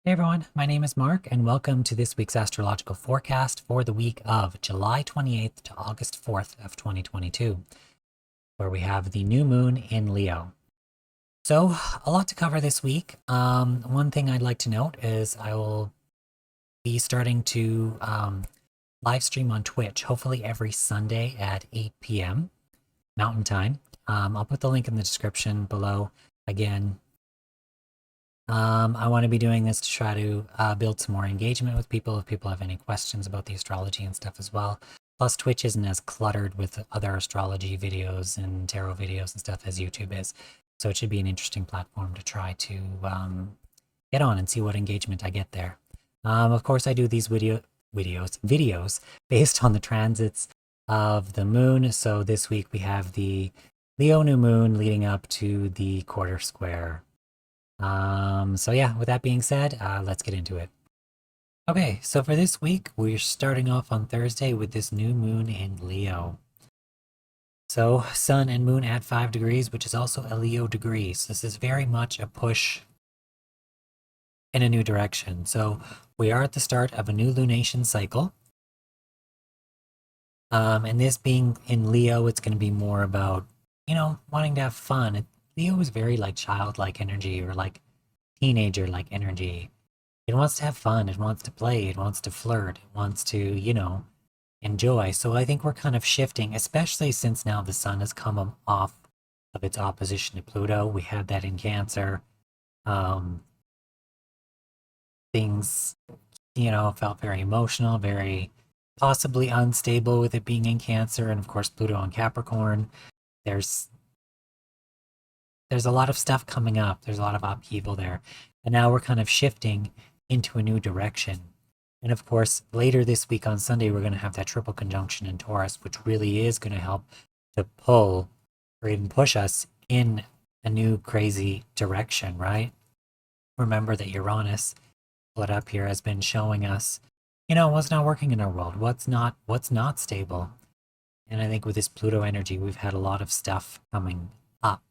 Hey everyone, my name is Mark, and welcome to this week's astrological forecast for the week of July 28th to August 4th of 2022, where we have the new moon in Leo. So, a lot to cover this week. One thing I'd like to note is I will be starting to live stream on Twitch, hopefully every Sunday at 8 p.m. Mountain Time. I'll put the link in the description below. Again, I want to be doing this to try to build some more engagement with people if people have any questions about the astrology and stuff as well. Plus, Twitch isn't as cluttered with other astrology videos and tarot videos and stuff as YouTube is. So it should be an interesting platform to try to get on and see what engagement I get there. Of course, I do these videos based on the transits of the moon. So this week we have the Leo new moon leading up to the quarter square. So yeah, with that being said, let's get into it. Okay, so for this week, we're starting off on Thursday with this new moon in Leo. So sun and moon at 5 degrees, which is also a Leo degree. So this is very much a push in a new direction. So we are at the start of a new lunation cycle. And this being in Leo, it's going to be more about, wanting to have fun. Leo is very like childlike energy or like teenager like energy. It wants to have fun, it wants to play, it wants to flirt, it wants to, enjoy. So I think we're kind of shifting, especially since now the sun has come off of its opposition to Pluto. We had that in Cancer. Things, felt very emotional, very possibly unstable with it being in Cancer, and of course Pluto in Capricorn. There's a lot of stuff coming up. There's a lot of upheaval there. And now we're kind of shifting into a new direction. And of course, later this week on Sunday, we're going to have that triple conjunction in Taurus, which really is going to help to pull or even push us in a new crazy direction, right? Remember that Uranus, split up here, has been showing us, what's not working in our world, what's not stable. And I think with this Pluto energy, we've had a lot of stuff coming up,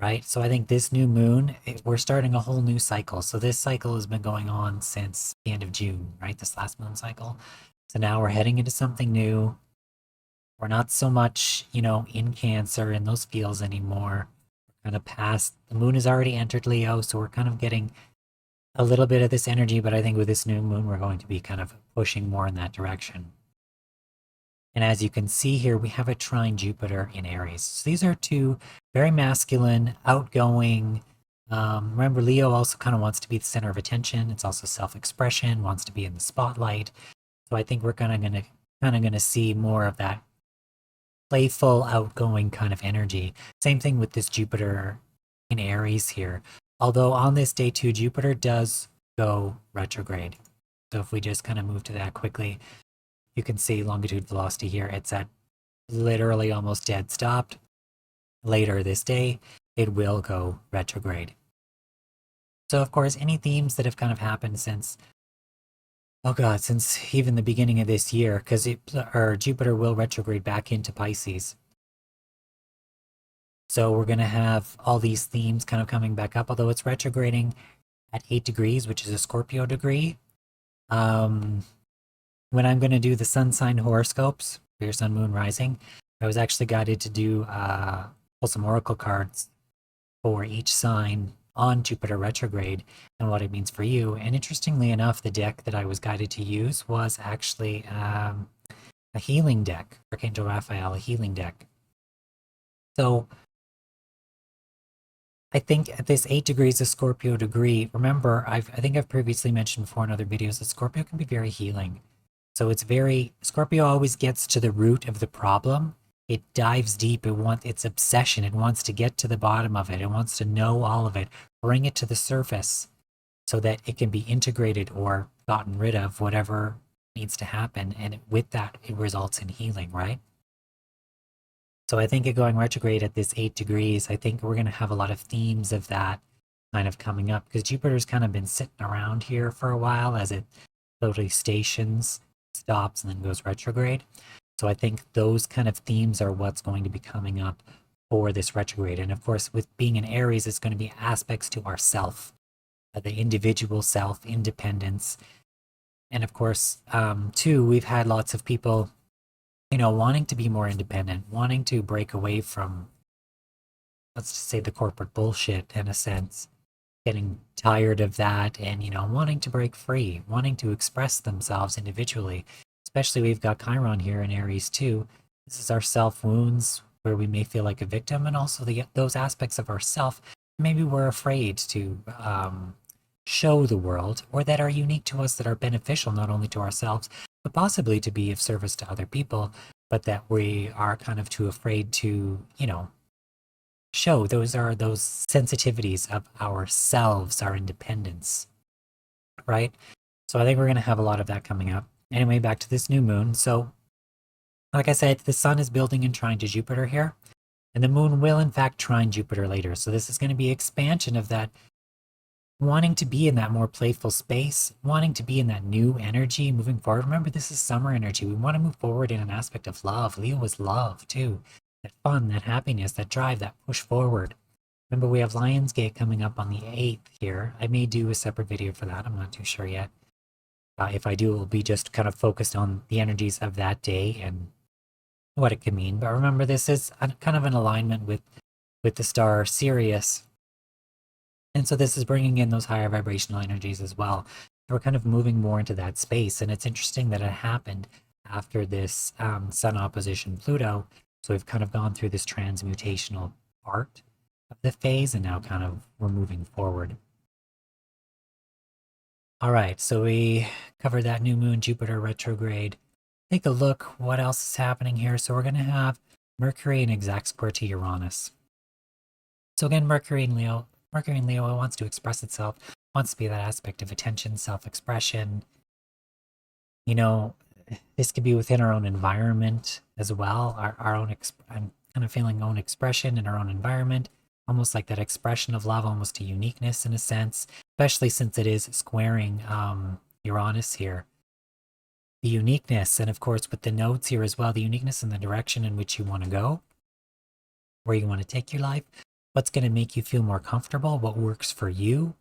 right? So I think this new moon, we're starting a whole new cycle. So this cycle has been going on since the end of June, right? This last moon cycle. So now we're heading into something new. We're not so much, in Cancer in those fields anymore. We're kind of past, the moon has already entered Leo. So we're kind of getting a little bit of this energy. But I think with this new moon, we're going to be kind of pushing more in that direction. And as you can see here, we have a trine Jupiter in Aries. So these are two very masculine, outgoing. Remember, Leo also kind of wants to be the center of attention. It's also self-expression, wants to be in the spotlight. So I think we're kind of gonna see more of that playful, outgoing kind of energy. Same thing with this Jupiter in Aries here. Although on this day too, Jupiter does go retrograde. So if we just kind of move to that quickly, you can see longitude velocity here. It's at literally almost dead stopped. Later this day, it will go retrograde. So of course, any themes that have kind of happened since, since even the beginning of this year, because Jupiter will retrograde back into Pisces. So we're going to have all these themes kind of coming back up, although it's retrograding at 8 degrees, which is a Scorpio degree. When I'm going to do the sun sign horoscopes for your sun, moon, rising, I was actually guided to do pull some oracle cards for each sign on Jupiter retrograde and what it means for you. And interestingly enough, the deck that I was guided to use was actually a healing deck, Archangel Raphael, a healing deck. So I think at this 8 degrees of Scorpio degree, remember, I think I've previously mentioned before in other videos that Scorpio can be very healing. So Scorpio always gets to the root of the problem. It dives deep. It's obsession. It wants to get to the bottom of it. It wants to know all of it, bring it to the surface so that it can be integrated or gotten rid of, whatever needs to happen. And with that, it results in healing, right? So I think it going retrograde at this 8 degrees, I think we're going to have a lot of themes of that kind of coming up because Jupiter's kind of been sitting around here for a while as it slowly stations, stops, and then goes retrograde. So I think those kind of themes are what's going to be coming up for this retrograde. And of course, with being in Aries, it's going to be aspects to ourself the individual self, independence. And of course, too, we've had lots of people, wanting to be more independent, wanting to break away from, let's just say, the corporate bullshit in a sense, getting tired of that and, wanting to break free, wanting to express themselves individually. Especially we've got Chiron here in Aries too. This is our self wounds where we may feel like a victim, and also those aspects of ourself maybe we're afraid to show the world, or that are unique to us, that are beneficial not only to ourselves, but possibly to be of service to other people, but that we are kind of too afraid to, show. Those are those sensitivities of ourselves, our independence, right? So I think we're going to have a lot of that coming up. Anyway, back to this new moon. So, like I said, the sun is building and trine to Jupiter here, and the moon will, in fact, trine Jupiter later. So this is going to be expansion of that, wanting to be in that more playful space, wanting to be in that new energy moving forward. Remember, this is summer energy. We want to move forward in an aspect of love. Leo is love, too. That fun, that happiness, that drive, that push forward. Remember, we have Lionsgate coming up on the 8th here. I may do a separate video for that. I'm not too sure yet. If I do, it will be just kind of focused on the energies of that day and what it can mean. But remember, this is kind of an alignment with the star Sirius. And so this is bringing in those higher vibrational energies as well. We're kind of moving more into that space. And it's interesting that it happened after this Sun opposition Pluto. So we've kind of gone through this transmutational part of the phase, and now kind of we're moving forward. All right, so we covered that new moon, Jupiter retrograde. Take a look what else is happening here. So we're going to have Mercury in exact square to Uranus. So again, Mercury in Leo wants to express itself, wants to be that aspect of attention, self-expression. This could be within our own environment as well, our own, I'm kind of feeling own expression in our own environment, almost like that expression of love, almost a uniqueness in a sense, especially since it is squaring Uranus here. The uniqueness, and of course with the nodes here as well, the uniqueness in the direction in which you want to go, where you want to take your life, what's going to make you feel more comfortable, what works for you,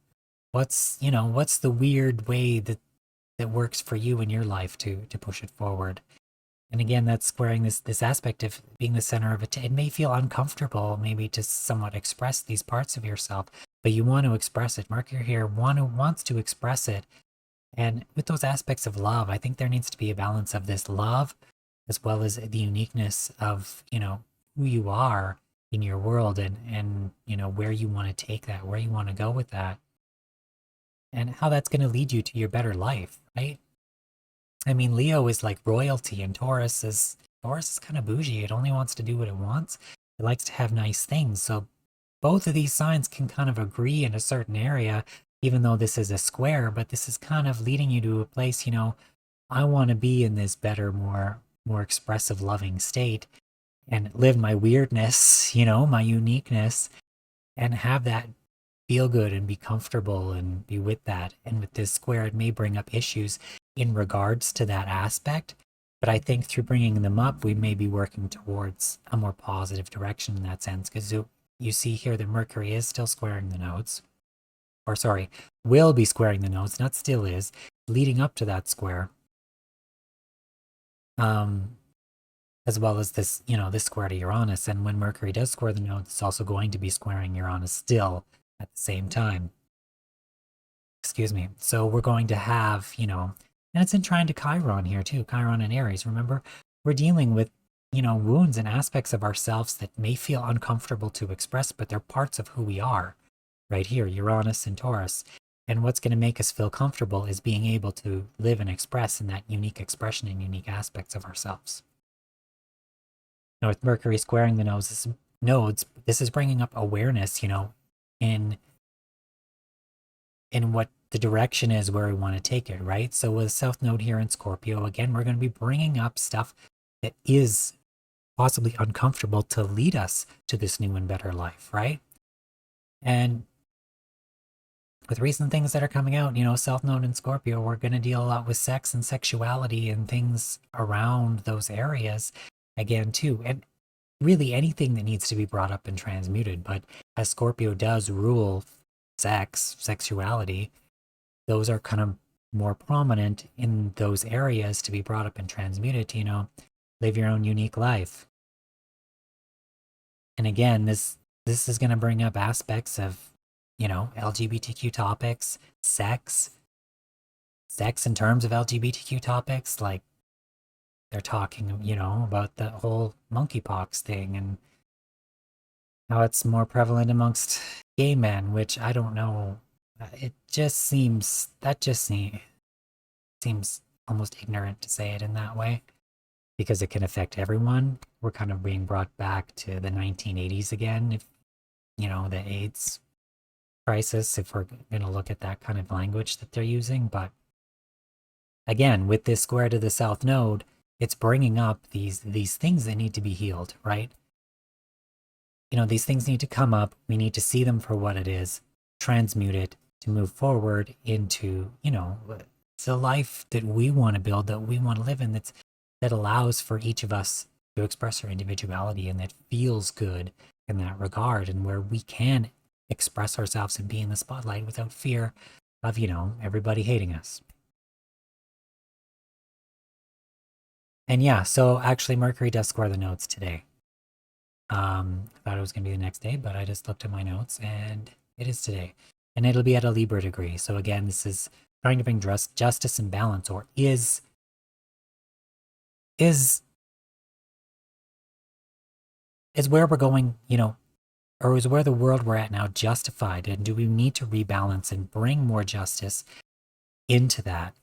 what's the weird way that works for you in your life to push it forward. And again, that's squaring this aspect of being the center of it. It may feel uncomfortable maybe to somewhat express these parts of yourself, but you want to express it. Mercury here wants to express it. And with those aspects of love, I think there needs to be a balance of this love as well as the uniqueness of, who you are in your world, and where you want to take that, where you want to go with that, and how that's going to lead you to your better life, right? I mean, Leo is like royalty, and Taurus is kind of bougie. It only wants to do what it wants. It likes to have nice things. So both of these signs can kind of agree in a certain area, even though this is a square, but this is kind of leading you to a place, I want to be in this better, more expressive, loving state, and live my weirdness, my uniqueness, and have that feel good and be comfortable and be with that. And with this square, it may bring up issues in regards to that aspect. But I think through bringing them up, we may be working towards a more positive direction in that sense. Because you see here that Mercury is still squaring the nodes. Or sorry, will be squaring the nodes, not still is, leading up to that square. As well as this, this square to Uranus. And when Mercury does square the nodes, it's also going to be squaring Uranus still at the same time. Excuse me. So we're going to have, and it's in trine to Chiron here too, Chiron and Aries. Remember, we're dealing with, wounds and aspects of ourselves that may feel uncomfortable to express, but they're parts of who we are. Right here, Uranus and Taurus. And what's going to make us feel comfortable is being able to live and express in that unique expression and unique aspects of ourselves. Now, with Mercury squaring the nodes, this is bringing up awareness, in what the direction is where we want to take it, right? So with South Node here in Scorpio, again, we're going to be bringing up stuff that is possibly uncomfortable to lead us to this new and better life, right? And with recent things that are coming out, South Node in Scorpio, we're going to deal a lot with sex and sexuality and things around those areas again, too. And really anything that needs to be brought up and transmuted. But as Scorpio does rule sexuality, those are kind of more prominent in those areas to be brought up and transmuted to, live your own unique life. And again, this is going to bring up aspects of, LGBTQ topics, sex in terms of LGBTQ topics, like they're talking, about the whole monkeypox thing and how it's more prevalent amongst gay men, which I don't know. It just seems seems almost ignorant to say it in that way because it can affect everyone. We're kind of being brought back to the 1980s again, if the AIDS crisis, if we're going to look at that kind of language that they're using. But again, with this square to the south node, it's bringing up these things that need to be healed, right? These things need to come up. We need to see them for what it is, transmute it to move forward into, the life that we want to build, that we want to live in, that allows for each of us to express our individuality and that feels good in that regard, and where we can express ourselves and be in the spotlight without fear of, everybody hating us. And yeah, so actually Mercury does square the nodes today. I thought it was going to be the next day, but I just looked at my notes and it is today. And it'll be at a Libra degree. So again, this is trying to bring justice and balance, or is where we're going, or is where the world we're at now justified? And do we need to rebalance and bring more justice into that?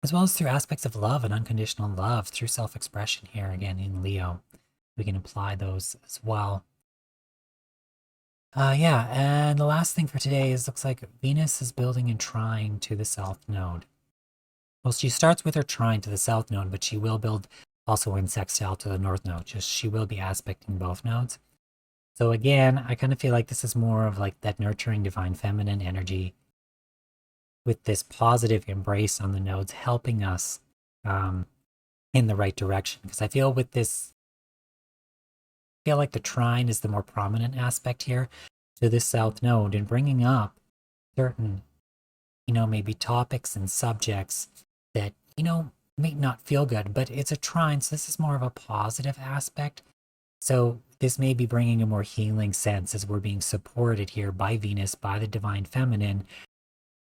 As well as through aspects of love and unconditional love, through self-expression here again in Leo. We can apply those as well. Yeah, and the last thing for today is, looks like Venus is building in trine to the south node. Well, she starts with her trine to the south node, but she will build also in sextile to the north node. Just she will be aspecting both nodes. So again, I kind of feel like this is more of like that nurturing divine feminine energy with this positive embrace on the nodes, helping us in the right direction. Because I feel with this, I feel like the trine is the more prominent aspect here to this south node, and bringing up certain, maybe topics and subjects that, may not feel good, but it's a trine. So this is more of a positive aspect. So this may be bringing a more healing sense as we're being supported here by Venus, by the divine feminine,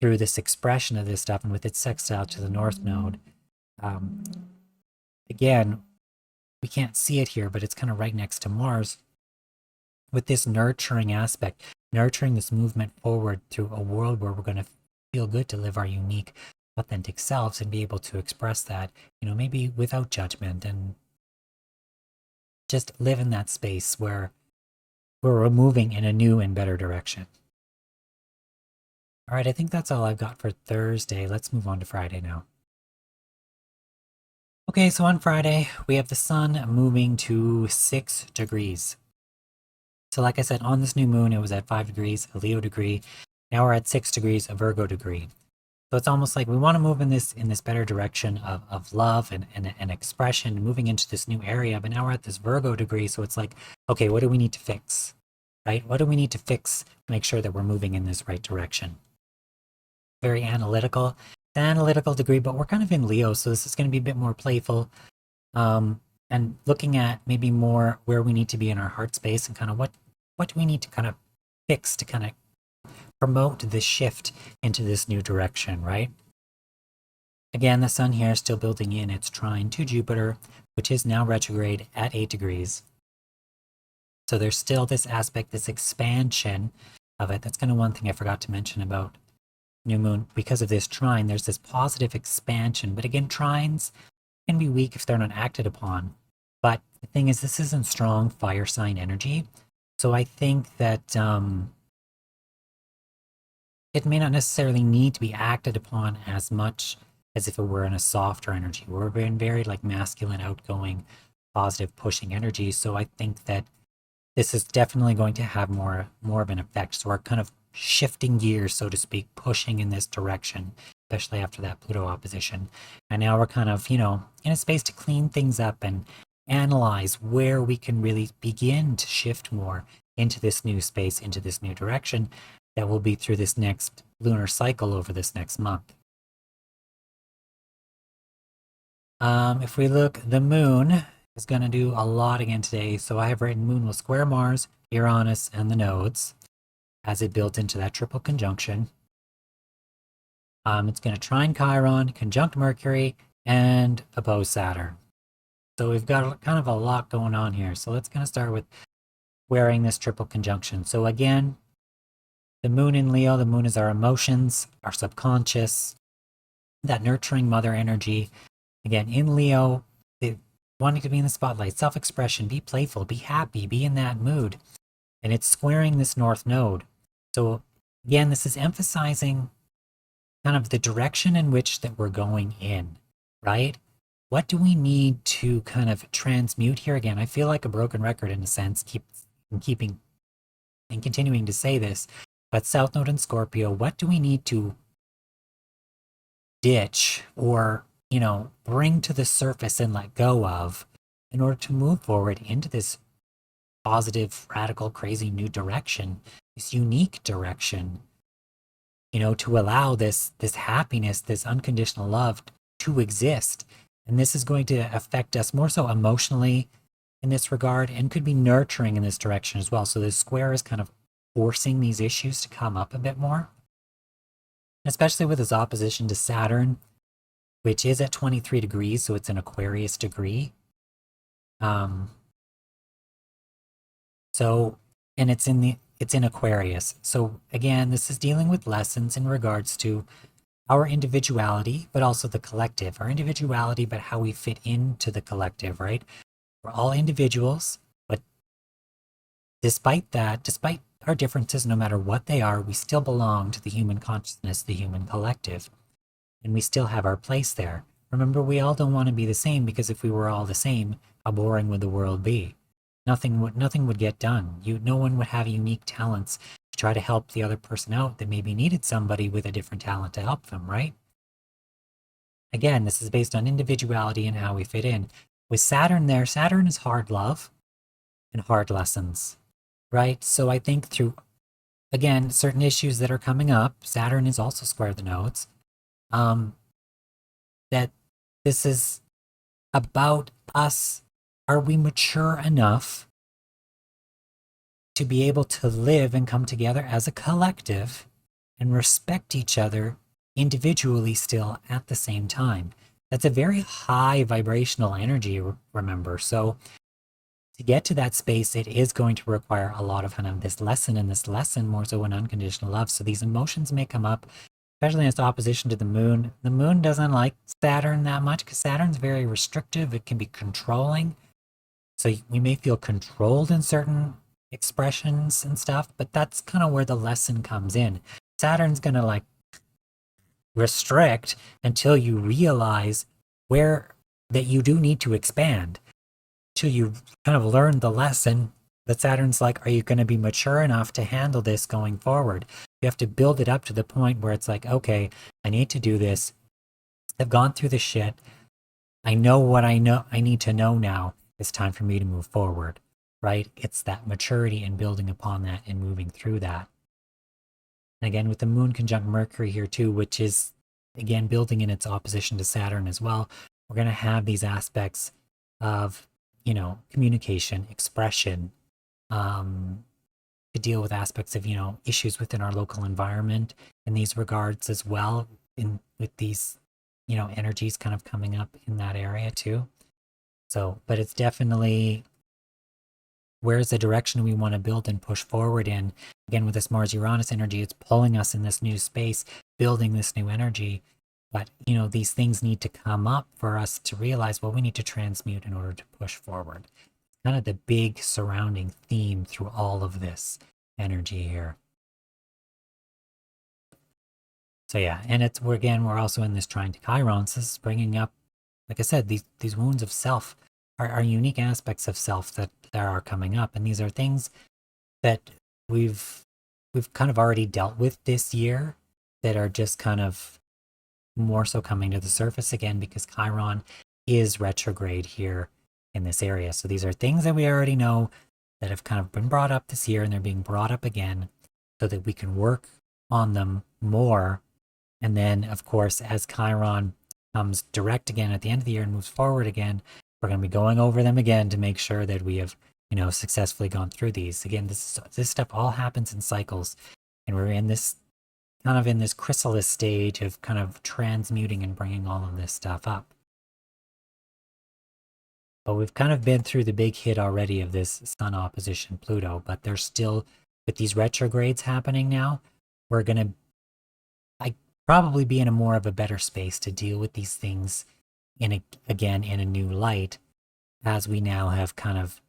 through this expression of this stuff, and with its sextile to the north node. Again, we can't see it here, but it's kind of right next to Mars with this nurturing aspect, nurturing this movement forward through a world where we're going to feel good to live our unique, authentic selves and be able to express that, maybe without judgment, and just live in that space where we're moving in a new and better direction. All right, I think that's all I've got for Thursday. Let's move on to Friday now. Okay, so on Friday, we have the sun moving to 6 degrees. So like I said, on this new moon, it was at 5 degrees, a Leo degree. Now we're at 6 degrees, a Virgo degree. So it's almost like we want to move in this better direction of love and expression, moving into this new area. But now we're at this Virgo degree, so it's like, okay, what do we need to fix, right? What do we need to fix to make sure that we're moving in this right direction? Very analytical degree, but we're kind of in Leo, so this is going to be a bit more playful, and looking at maybe more where we need to be in our heart space and kind of what do we need to kind of fix to kind of promote this shift into this new direction, right? Again, the sun here is still building in its trine to Jupiter, which is now retrograde at 8 degrees. So there's still this aspect, this expansion of it. That's kind of one thing I forgot to mention about new moon. Because of this trine, there's this positive expansion. But again, trines can be weak if they're not acted upon. But the thing is, this isn't strong fire sign energy. So I think that it may not necessarily need to be acted upon as much as if it were in a softer energy. We're in very like masculine, outgoing, positive, pushing energy. So I think that this is definitely going to have more of an effect. So we're kind of shifting gears, so to speak, pushing in this direction, especially after that Pluto opposition. And now we're kind of, in a space to clean things up and analyze where we can really begin to shift more into this new space, into this new direction. that will be through this next lunar cycle over this next month. If we look, the moon is going to do a lot again today. So I have written moon will square Mars, Uranus, and the nodes as it builds into that triple conjunction. It's going to trine Chiron, conjunct Mercury, and oppose Saturn. So we've got kind of a lot going on here. So let's kind of start with wearing this triple conjunction. So again, the moon in Leo, the moon is our emotions, our subconscious, that nurturing mother energy. Again, in Leo, wanting to be in the spotlight, self-expression, be playful, be happy, be in that mood. And it's squaring this north node. So again, this is emphasizing kind of the direction in which that we're going in, right? What do we need to kind of transmute here? Again, I feel like a broken record in a sense, keeping and continuing to say this, but South Node and Scorpio, what do we need to ditch or, bring to the surface and let go of in order to move forward into this positive, radical, crazy new direction, this unique direction, to allow this happiness, this unconditional love to exist. And this is going to affect us more so emotionally in this regard and could be nurturing in this direction as well. So this square is kind of forcing these issues to come up a bit more, especially with its opposition to Saturn, which is at 23 degrees, so it's an Aquarius degree. And it's in Aquarius. So again, this is dealing with lessons in regards to our individuality, but also the collective. Our individuality, but how we fit into the collective, right? We're all individuals, but despite our differences, no matter what they are, we still belong to the human consciousness, the human collective. And we still have our place there. Remember, we all don't want to be the same, because if we were all the same, how boring would the world be? Nothing would get done. No one would have unique talents to try to help the other person out that maybe needed somebody with a different talent to help them, right? Again, this is based on individuality and how we fit in. With Saturn there, Saturn is hard love and hard lessons, right? So I think through, again, certain issues that are coming up, Saturn is also square the nodes, that this is about us. Are we mature enough to be able to live and come together as a collective and respect each other individually still at the same time? That's a very high vibrational energy, remember. So to get to that space, it is going to require a lot of kind of this lesson more so in unconditional love. So these emotions may come up, especially in its opposition to the moon. The moon doesn't like Saturn that much because Saturn's very restrictive. It can be controlling. So we may feel controlled in certain expressions and stuff, but that's kind of where the lesson comes in. Saturn's going to restrict until you realize that you do need to expand, till you kind of learn the lesson. But Saturn's like, are you going to be mature enough to handle this going forward? You have to build it up to the point where it's like, okay, I need to do this. I've gone through the shit. I know what I need to know now. It's time for me to move forward, right? It's that maturity and building upon that and moving through that. And again, with the moon conjunct Mercury here too, which is, again, building in its opposition to Saturn as well, we're going to have these aspects of, communication, expression, to deal with aspects of, issues within our local environment in these regards as well, with these, energies kind of coming up in that area too. So, but it's definitely, where's the direction we want to build and push forward in. Again, with this Mars-Uranus energy, it's pulling us in this new space, building this new energy. But, these things need to come up for us to realize, well, we need to transmute in order to push forward. Kind of the big surrounding theme through all of this energy here. So yeah, and we're also in this trine to Chiron. So this is bringing up, like I said, these wounds of self are unique aspects of self that are coming up. And these are things that we've kind of already dealt with this year that are just kind of more so coming to the surface again, because Chiron is retrograde here in this area. So these are things that we already know that have kind of been brought up this year, and they're being brought up again. so that we can work on them more. And then, of course, as Chiron comes direct again at the end of the year and moves forward again, we're going to be going over them again to make sure that we have, successfully gone through these. Again, this stuff all happens in cycles, and we're in this kind of in this chrysalis stage of kind of transmuting and bringing all of this stuff up. But we've kind of been through the big hit already of this Sun opposition Pluto, but there's still, with these retrogrades happening now, we're going to probably be in a more of a better space to deal with these things again in a new light, as we now have kind of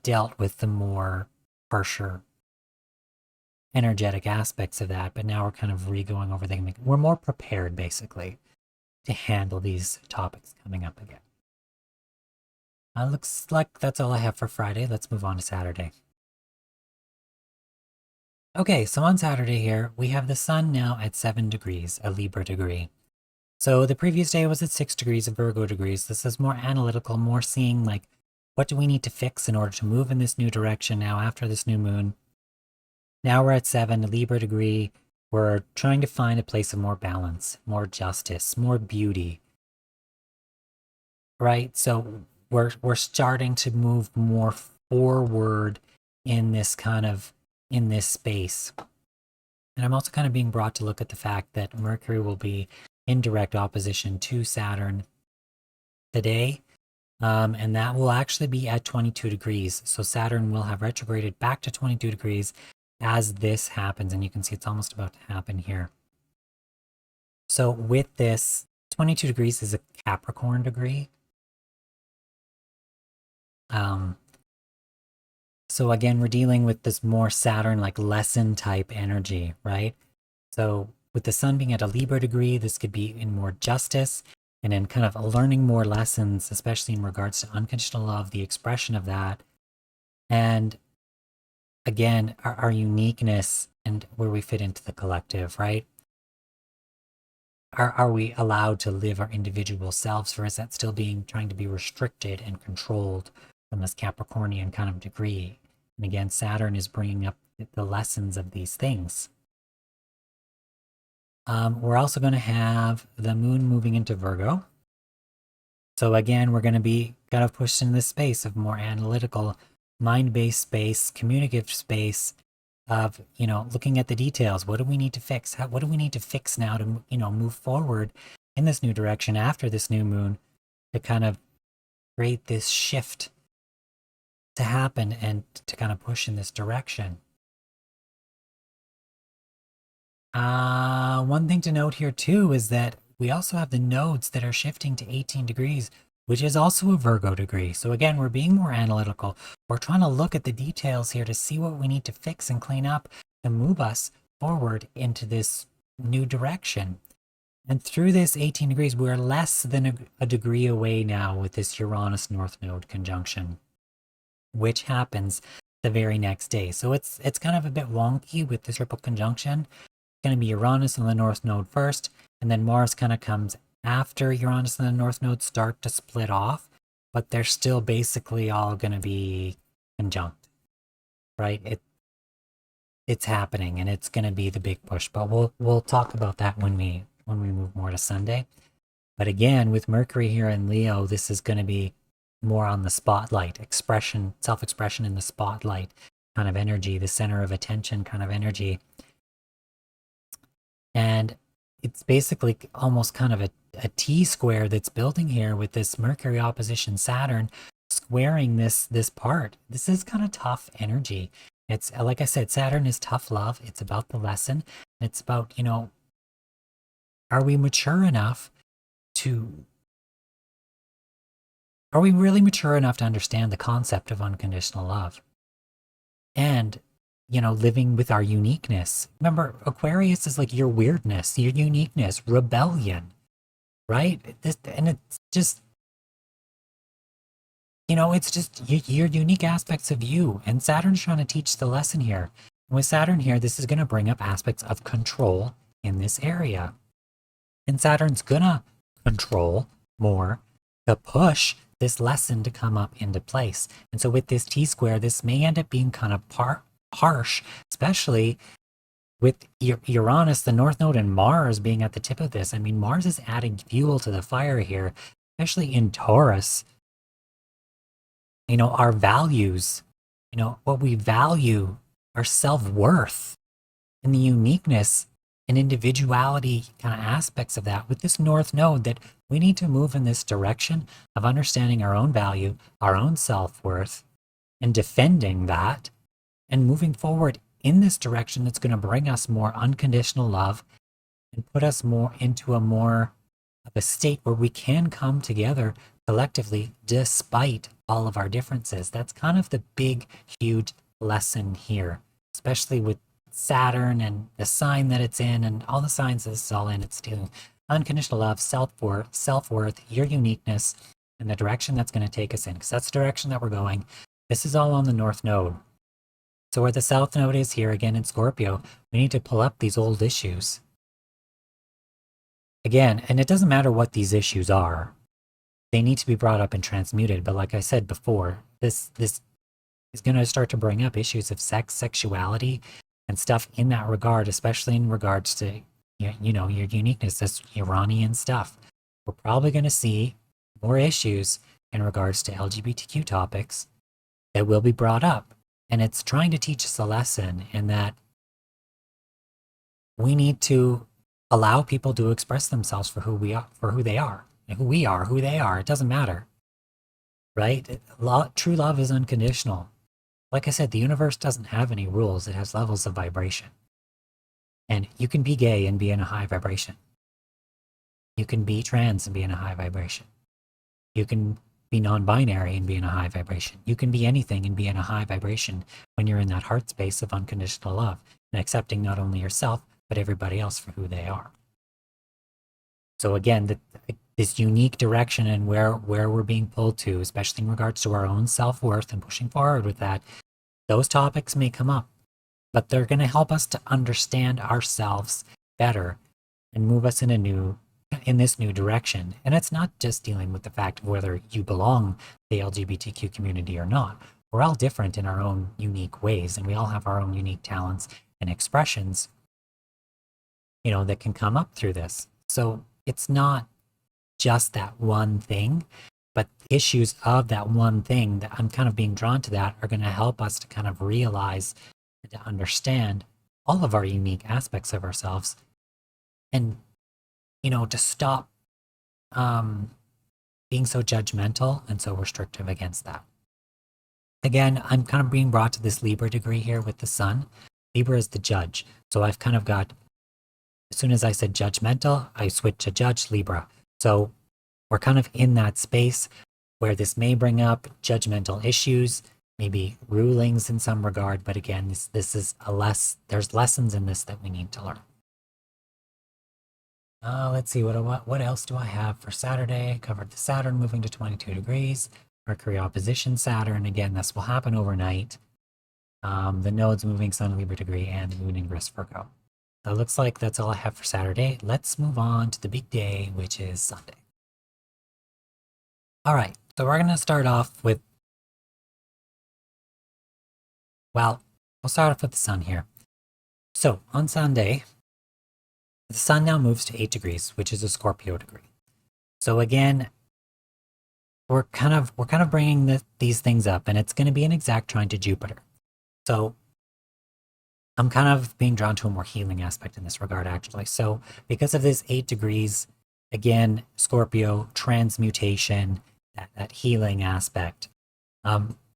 dealt with the more harsher energetic aspects of that. But now we're kind of re-going over things. We're more prepared, basically, to handle these topics coming up again. Looks like that's all I have for Friday. Let's move on to Saturday. Okay, so on Saturday here, we have the sun now at 7 degrees, a Libra degree. So the previous day was at 6 degrees, a Virgo degrees. This is more analytical, more seeing like, what do we need to fix in order to move in this new direction now after this new moon? Now we're at 7, a Libra degree. We're trying to find a place of more balance, more justice, more beauty, right? So we're starting to move more forward in this space. And I'm also kind of being brought to look at the fact that Mercury will be in direct opposition to Saturn today. And that will actually be at 22 degrees. So Saturn will have retrograded back to 22 degrees as this happens. And you can see it's almost about to happen here. So with this, 22 degrees is a Capricorn degree. So again, we're dealing with this more Saturn, like lesson type energy, right? So with the sun being at a Libra degree, this could be in more justice and in kind of learning more lessons, especially in regards to unconditional love, the expression of that. And again, our uniqueness and where we fit into the collective, right? Are we allowed to live our individual selves, or is that still trying to be restricted and controlled from this Capricornian kind of degree? And again, Saturn is bringing up the lessons of these things. We're also going to have the moon moving into Virgo. So again, we're going to be kind of pushed in this space of more analytical, mind-based space, communicative space of, looking at the details. What do we need to fix? What do we need to fix now to, move forward in this new direction after this new moon to kind of create this shift to happen and to kind of push in this direction. One thing to note here too is that we also have the nodes that are shifting to 18 degrees, which is also a Virgo degree. So again, we're being more analytical. We're trying to look at the details here to see what we need to fix and clean up to move us forward into this new direction. And through this 18 degrees, we're less than a degree away now with this Uranus North Node conjunction, which happens the very next day. So it's kind of a bit wonky with this triple conjunction. It's going to be Uranus and the North Node first, and then Mars kind of comes after Uranus and the North Node start to split off, but they're still basically all going to be conjunct, right? It's happening, and it's going to be the big push. But we'll talk about that when we move more to Sunday. But again, with Mercury here in Leo, this is going to be more on the spotlight, expression, self-expression in the spotlight kind of energy, the center of attention kind of energy. And it's basically almost kind of a T square that's building here with this Mercury opposition Saturn squaring this part. This is kind of tough energy. It's like I said, Saturn is tough love. It's about the lesson. It's about, are we mature enough to Are we really mature enough to understand the concept of unconditional love? And, living with our uniqueness. Remember, Aquarius is like your weirdness, your uniqueness, rebellion, right? And it's just, it's just your unique aspects of you. And Saturn's trying to teach the lesson here. And with Saturn here, this is going to bring up aspects of control in this area. And Saturn's going to control more to push this lesson to come up into place. And so with this T square, this may end up being kind of harsh, especially with Uranus, the North Node, and Mars being at the tip of this. I mean, Mars is adding fuel to the fire here, especially in Taurus. Our values, what we value, our self-worth, and the uniqueness and individuality kind of aspects of that with this North Node, that we need to move in this direction of understanding our own value, our own self-worth, and defending that, and moving forward in this direction that's going to bring us more unconditional love and put us more into a more of a state where we can come together collectively despite all of our differences. That's kind of the big, huge lesson here, especially with Saturn and the sign that it's in and all the signs that it's all in. It's dealing unconditional love, self-worth, your uniqueness, and the direction that's going to take us in, because that's the direction that we're going. This is all on the North Node. So where the South Node is here, again in Scorpio, we need to pull up these old issues. Again, and it doesn't matter what these issues are. They need to be brought up and transmuted. But like I said before, this is going to start to bring up issues of sex, sexuality, and stuff in that regard, especially in regards to, your uniqueness, this Uranian stuff. We're probably going to see more issues in regards to LGBTQ topics that will be brought up. And it's trying to teach us a lesson in that we need to allow people to express themselves for who they are. And who they are. It doesn't matter. Right? True love is unconditional. Like I said, the universe doesn't have any rules. It has levels of vibration. And you can be gay and be in a high vibration. You can be trans and be in a high vibration. You can be non-binary and be in a high vibration. You can be anything and be in a high vibration when you're in that heart space of unconditional love and accepting not only yourself, but everybody else for who they are. So again, this unique direction and where we're being pulled to, especially in regards to our own self-worth and pushing forward with that, those topics may come up, but they're going to help us to understand ourselves better and move us in this new direction. And it's not just dealing with the fact of whether you belong to the LGBTQ community or not. We're all different in our own unique ways, and we all have our own unique talents and expressions, that can come up through this. So it's not just that one thing, but issues of that one thing that I'm kind of being drawn to that are going to help us to kind of realize and to understand all of our unique aspects of ourselves, and to stop being so judgmental and so restrictive against that. Again, I'm kind of being brought to this Libra degree here with the sun. Libra is the judge. So I've kind of got, as soon as I said judgmental, I switched to judge Libra. So we're kind of in that space where this may bring up judgmental issues, maybe rulings in some regard. But again, this is there's lessons in this that we need to learn. Let's see, what else do I have for Saturday? I covered the Saturn moving to 22 degrees, Mercury opposition Saturn. Again, this will happen overnight. The nodes moving Sun Libra degree and the Moon Ingress Virgo. So it looks like that's all I have for Saturday. Let's move on to the big day, which is Sunday. All right, so we're going to start off with, we'll start off with the sun here. So on Sunday, the sun now moves to 8 degrees, which is a Scorpio degree. So again, we're kind of bringing these things up, and it's going to be an exact trine to Jupiter. So I'm kind of being drawn to a more healing aspect in this regard, actually. So because of this 8 degrees, again, Scorpio, transmutation, that healing aspect.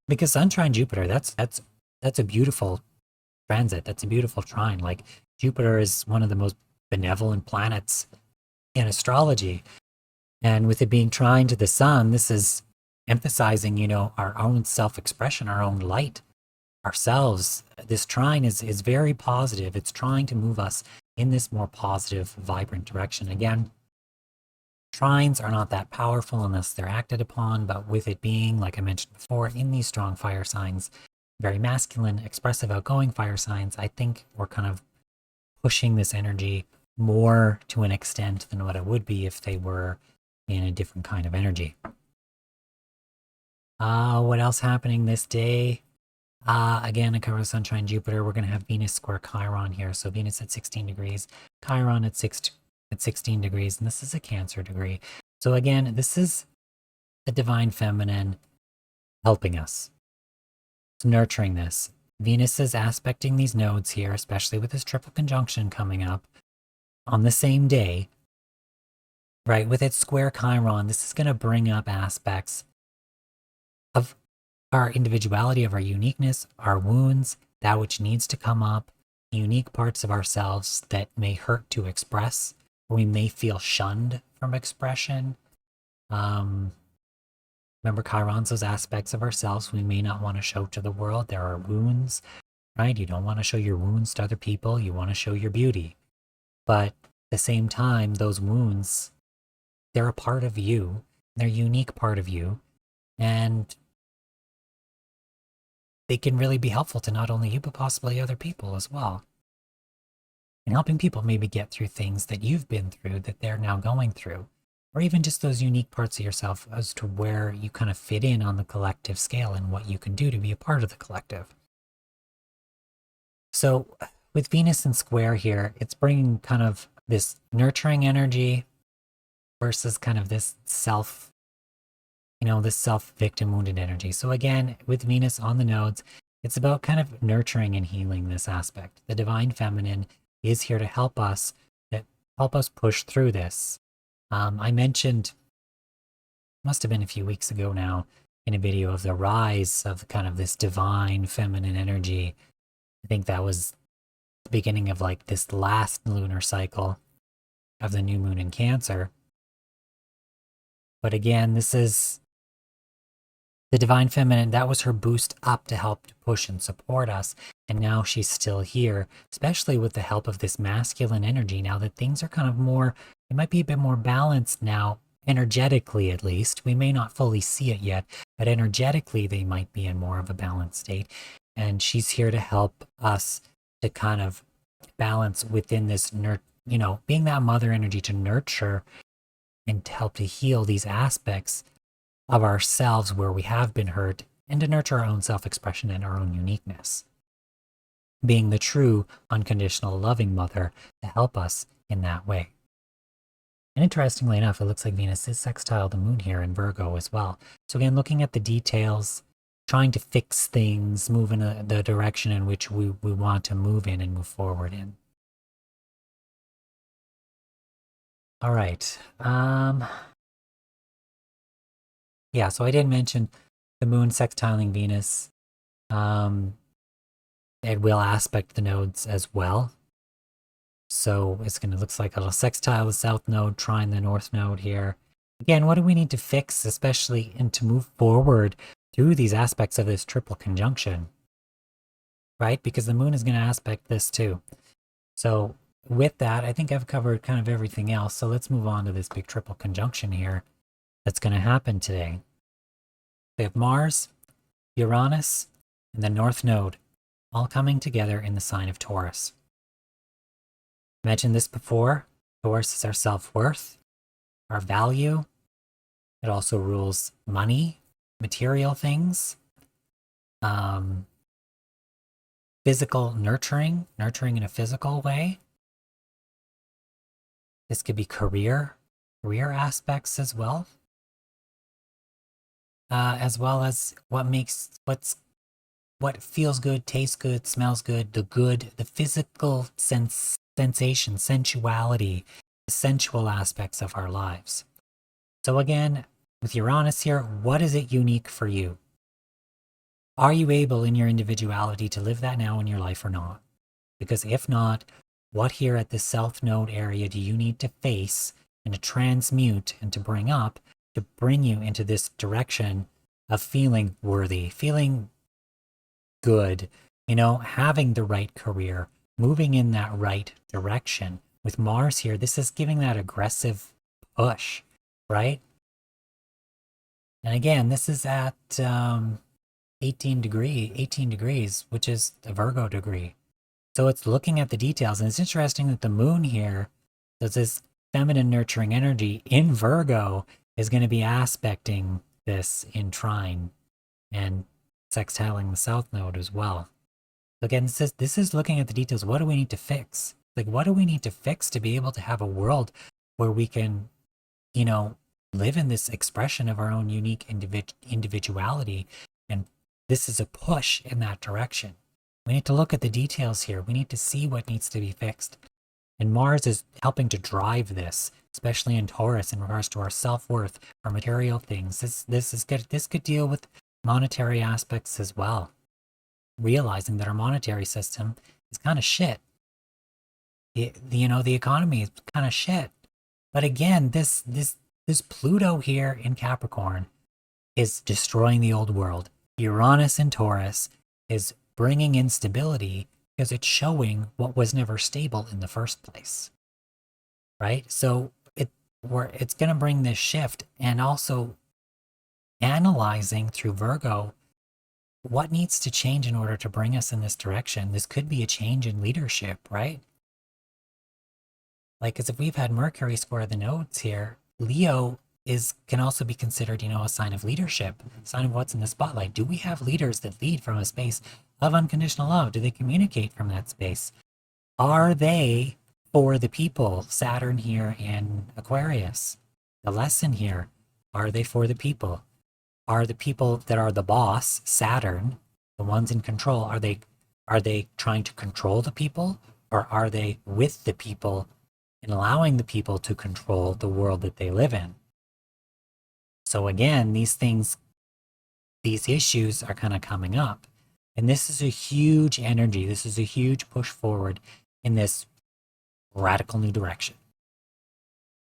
Because Sun trine Jupiter, that's a beautiful transit. That's a beautiful trine. Like, Jupiter is one of the most benevolent planets in astrology. And with it being trine to the sun, this is emphasizing, our own self-expression, our own light, ourselves. This trine is very positive. It's trying to move us in this more positive, vibrant direction. Again, trines are not that powerful unless they're acted upon, but with it being, like I mentioned before, in these strong fire signs, very masculine, expressive, outgoing fire signs, I think we're kind of pushing this energy more to an extent than what it would be if they were in a different kind of energy. What else happening this day? Again, a cover of sunshine, Jupiter. We're going to have Venus square Chiron here. So Venus at 16 degrees, Chiron at 16 degrees, and this is a Cancer degree. So again, this is the divine feminine helping us. It's nurturing this. Venus is aspecting these nodes here, especially with this triple conjunction coming up on the same day, right? With its square Chiron, this is going to bring up aspects of our individuality, of our uniqueness, our wounds, that which needs to come up, unique parts of ourselves that may hurt to express, or we may feel shunned from expression. Remember, Chiron's those aspects of ourselves we may not want to show to the world. There are wounds, right? You don't want to show your wounds to other people. You want to show your beauty. But at the same time, those wounds, they're a part of you. They're a unique part of you. And they can really be helpful to not only you, but possibly other people as well. And helping people maybe get through things that you've been through that they're now going through. Or even just those unique parts of yourself as to where you kind of fit in on the collective scale and what you can do to be a part of the collective. So with Venus and square here, it's bringing kind of this nurturing energy versus kind of this self, this self-victim wounded energy. So again, with Venus on the nodes, it's about kind of nurturing and healing this aspect. The divine feminine is here to help us push through this. I mentioned, must have been a few weeks ago now, in a video of the rise of kind of this divine feminine energy. I think that was the beginning of like this last lunar cycle of the new moon in Cancer. But again, this is the divine feminine. That was her boost up to help to push and support us. And now she's still here, especially with the help of this masculine energy. Now that things are kind of more, it might be a bit more balanced now, energetically at least. We may not fully see it yet, but energetically they might be in more of a balanced state. And she's here to help us to kind of balance within this, being that mother energy to nurture and to help to heal these aspects of ourselves where we have been hurt, and to nurture our own self-expression and our own uniqueness. Being the true, unconditional, loving mother to help us in that way. And interestingly enough, it looks like Venus is sextile the moon here in Virgo as well. So again, looking at the details, trying to fix things, move in the direction in which we want to move in and move forward in. All right. Yeah, so I did mention the moon sextiling Venus. It will aspect the nodes as well. So it's going to look like it'll sextile the south node, trine the north node here. Again, what do we need to fix, especially and to move forward through these aspects of this triple conjunction, right? Because the moon is going to aspect this too. So with that, I think I've covered kind of everything else. So let's move on to this big triple conjunction here that's going to happen today. We have Mars, Uranus, and the north node all coming together in the sign of Taurus. I mentioned this before. Taurus is our self-worth, our value. It also rules money, material things, physical nurturing in a physical way. This could be career aspects as well as what feels good, tastes good, smells good, the physical sensation, sensuality, the sensual aspects of our lives. So again, with Uranus here, what is it unique for you? Are you able in your individuality to live that now in your life or not? Because if not, what here at the south node area do you need to face and to transmute and to bring up to bring you into this direction of feeling worthy, feeling good, having the right career, moving in that right direction? With Mars here, this is giving that aggressive push, right? And again, this is at 18 degrees, which is a Virgo degree. So it's looking at the details. And it's interesting that the moon here, does this feminine nurturing energy in Virgo, is going to be aspecting this in trine and sextiling the South Node as well. Again, this is looking at the details. What do we need to fix? Like, what do we need to fix to be able to have a world where we can, you know, live in this expression of our own unique individuality? And this is a push in that direction. We need to look at the details here. We need to see what needs to be fixed. And Mars is helping to drive this, especially in Taurus in regards to our self-worth, our material things. This could deal with monetary aspects as well. Realizing that our monetary system is kind of shit. The economy is kind of shit. But again, this Pluto here in Capricorn is destroying the old world. Uranus in Taurus is bringing in stability because it's showing what was never stable in the first place. Right? So it's going to bring this shift, and also analyzing through Virgo what needs to change in order to bring us in this direction. This could be a change in leadership, right? Like, as if we've had Mercury square the nodes here, Leo can also be considered, a sign of leadership, a sign of what's in the spotlight. Do we have leaders that lead from a space of unconditional love? Do they communicate from that space? Are they for the people? Saturn here in Aquarius. The lesson here, are they for the people? Are the people that are the boss, Saturn, the ones in control, are they trying to control the people, or are they with the people and allowing the people to control the world that they live in? So again, these issues are kind of coming up. And this is a huge energy. This is a huge push forward in this radical new direction.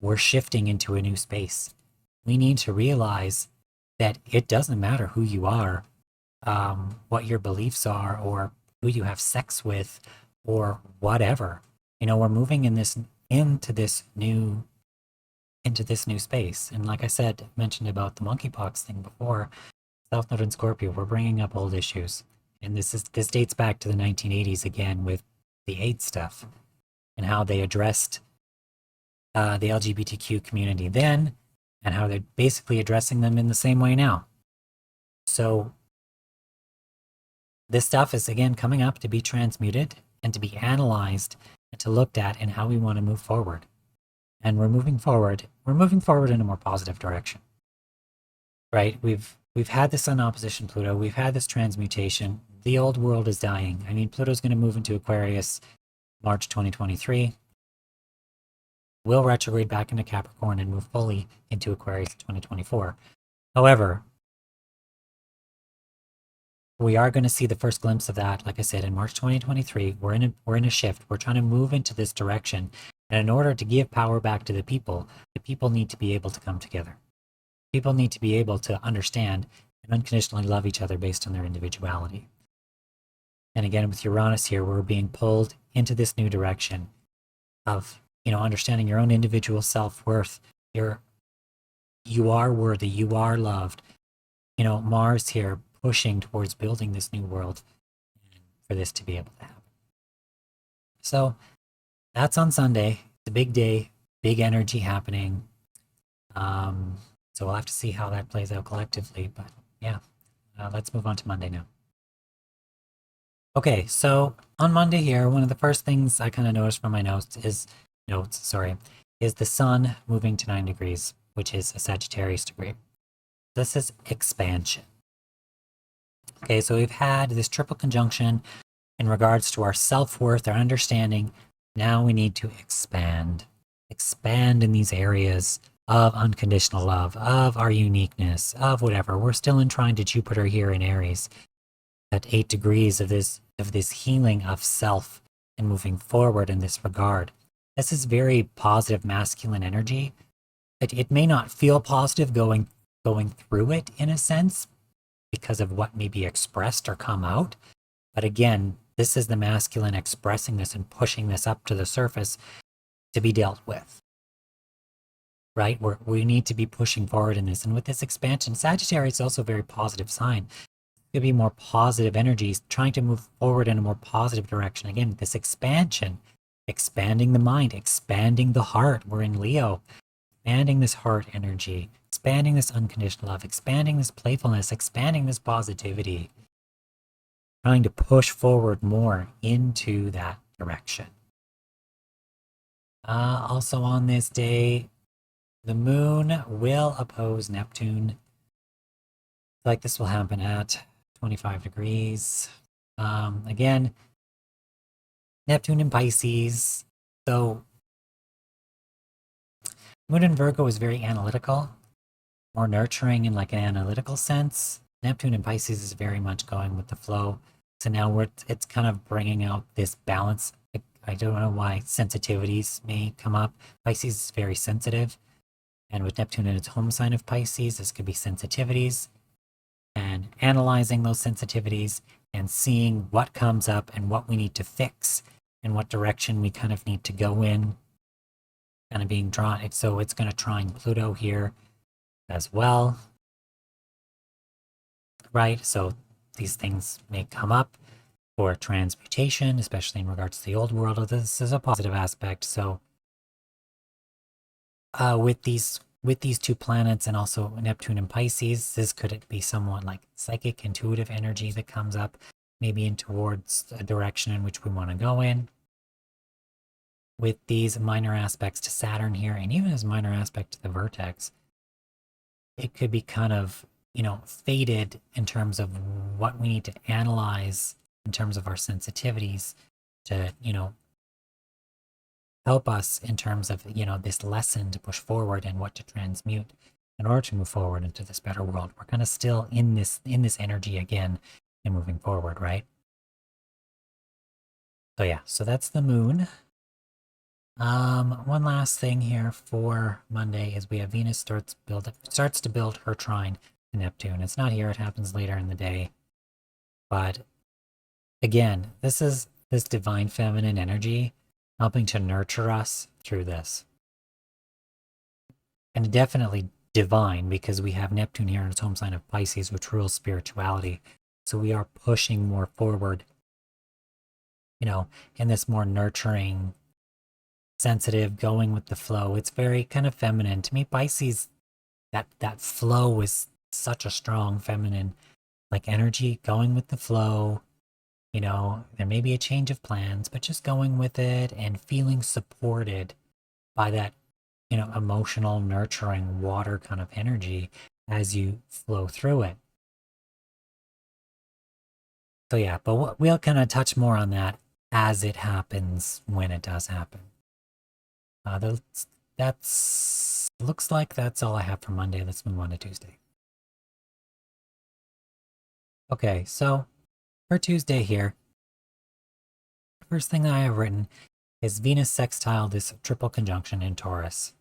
We're shifting into a new space. We need to realize that it doesn't matter who you are, what your beliefs are, or who you have sex with, or whatever. We're moving into this new space. And like I said, mentioned about the monkeypox thing before, South Node and Scorpio, we're bringing up old issues. And this dates back to the 1980s again with the AIDS stuff and how they addressed the LGBTQ community then, and how they're basically addressing them in the same way now. So this stuff is again coming up to be transmuted and to be analyzed and to looked at in how we want to move forward. And we're moving forward in a more positive direction. Right? We've had the Sun opposition Pluto, we've had this transmutation. The old world is dying. I mean, Pluto's going to move into Aquarius March 2023. Will retrograde back into Capricorn and move fully into Aquarius in 2024. However, we are going to see the first glimpse of that, like I said, in March 2023. We're in a shift. We're trying to move into this direction. And in order to give power back to the people need to be able to come together. People need to be able to understand and unconditionally love each other based on their individuality. And again, with Uranus here, we're being pulled into this new direction of understanding your own individual self-worth. You are worthy, you are loved. Mars here pushing towards building this new world for this to be able to happen. So that's on Sunday. It's a big day, big energy happening. So we'll have to see how that plays out collectively. But yeah, let's move on to Monday now. Okay, so on Monday here, one of the first things I kind of noticed from my notes is the sun moving to 9 degrees, which is a Sagittarius degree. This is expansion. Okay, so we've had this triple conjunction in regards to our self-worth, our understanding. Now we need to expand in these areas of unconditional love, of our uniqueness, of whatever. We're still in trine to Jupiter here in Aries at 8 degrees of this healing of self and moving forward in this regard. This is very positive masculine energy. It may not feel positive going through it in a sense because of what may be expressed or come out. But again, this is the masculine expressing this and pushing this up to the surface to be dealt with. Right? We need to be pushing forward in this. And with this expansion, Sagittarius is also a very positive sign. It could be more positive energies, trying to move forward in a more positive direction. Again, this expansion, expanding the mind, expanding the heart. We're in Leo. Expanding this heart energy, expanding this unconditional love, expanding this playfulness, expanding this positivity. trying to push forward more into that direction. Also on this day, the moon will oppose Neptune. Like this will happen at 25 degrees. Again, Neptune in Pisces. So Moon in Virgo is very analytical, more nurturing in like an analytical sense. Neptune in Pisces is very much going with the flow. So now it's kind of bringing out this balance. I don't know why sensitivities may come up. Pisces is very sensitive. And with Neptune in its home sign of Pisces, this could be sensitivities and analyzing those sensitivities and seeing what comes up and what we need to fix and what direction we kind of need to go in. Kind of being drawn. So it's going to trine Pluto here as well. Right? So these things may come up for transmutation, especially in regards to the old world. This is a positive aspect. So with these two planets and also Neptune and Pisces, this could be somewhat like psychic, intuitive energy that comes up, maybe in towards a direction in which we want to go in. With these minor aspects to Saturn here, and even as minor aspect to the vertex, it could be kind of, faded in terms of what we need to analyze in terms of our sensitivities to, help us in terms of, this lesson to push forward and what to transmute in order to move forward into this better world. We're kind of still in this energy again and moving forward, right? So yeah, so that's the moon. One last thing here for Monday is we have Venus starts to build her trine to Neptune. It's not here, it happens later in the day. But again, this is this divine feminine energy helping to nurture us through this. And definitely divine because we have Neptune here in its home sign of Pisces, which rules spirituality. So we are pushing more forward, in this more nurturing, sensitive, going with the flow. It's very kind of feminine. To me, Pisces, that flow is such a strong feminine like energy, going with the flow. There may be a change of plans, but just going with it and feeling supported by that, emotional, nurturing water kind of energy as you flow through it. So yeah, but we'll kind of touch more on that as it happens when it does happen. That's looks like that's all I have for Monday. Let's move on to Tuesday. Okay, so for Tuesday here, the first thing I have written is Venus sextile this triple conjunction in Taurus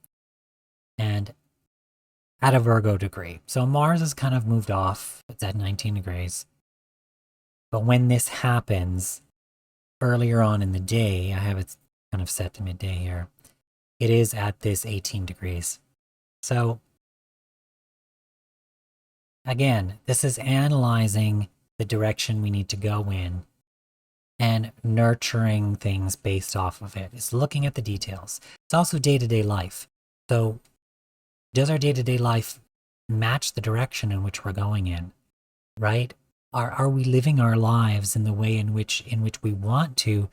and at a Virgo degree. So Mars has kind of moved off. It's at 19 degrees. But when this happens earlier on in the day, I have it kind of set to midday here. It is at this 18 degrees. So again, this is analyzing the direction we need to go in and nurturing things based off of it. It's looking at the details. It's also day-to-day life. So does our day-to-day life match the direction in which we're going in, right? Are we living our lives in the way in which we want to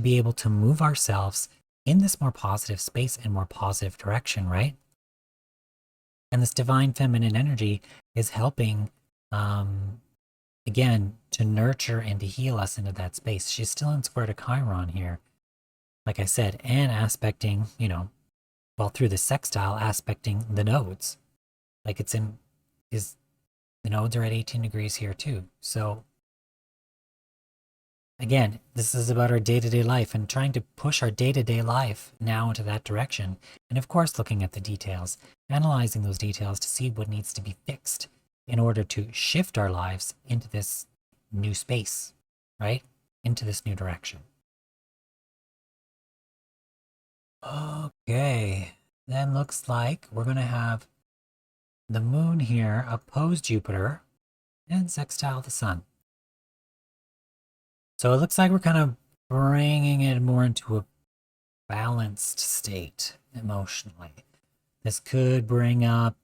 be able to move ourselves in this more positive space and more positive direction, right? And this divine feminine energy is helping, again, to nurture and to heal us into that space. She's still in square to Chiron here, like I said, and aspecting, through the sextile, aspecting the nodes. Like the nodes are at 18 degrees here too. So again, this is about our day-to-day life and trying to push our day-to-day life now into that direction. And of course, looking at the details, analyzing those details to see what needs to be fixed in order to shift our lives into this new space, right? Into this new direction. Okay, then looks like we're going to have the moon here oppose Jupiter and sextile the sun. So it looks like we're kind of bringing it more into a balanced state emotionally. This could bring up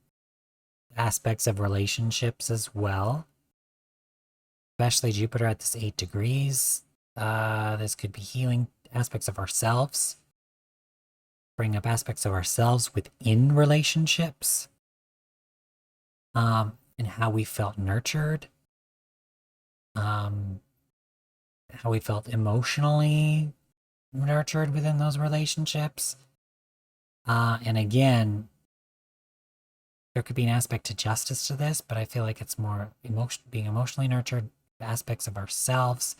aspects of relationships as well. especially Jupiter at this 8 degrees. This could be healing aspects of ourselves, bring up aspects of ourselves within relationships, and how we felt nurtured, how we felt emotionally nurtured within those relationships. And again, there could be an aspect to justice to this, but I feel like it's more being emotionally nurtured, aspects of ourselves.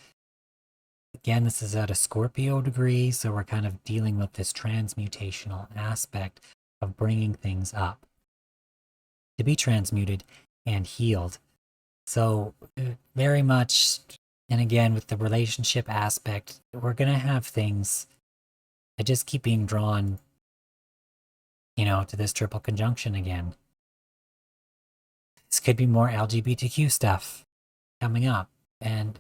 Again, this is at a Scorpio degree, so we're kind of dealing with this transmutational aspect of bringing things up to be transmuted and healed. So very much, and again, with the relationship aspect, we're going to have things, I just keep being drawn, to this triple conjunction again. This could be more LGBTQ stuff coming up. And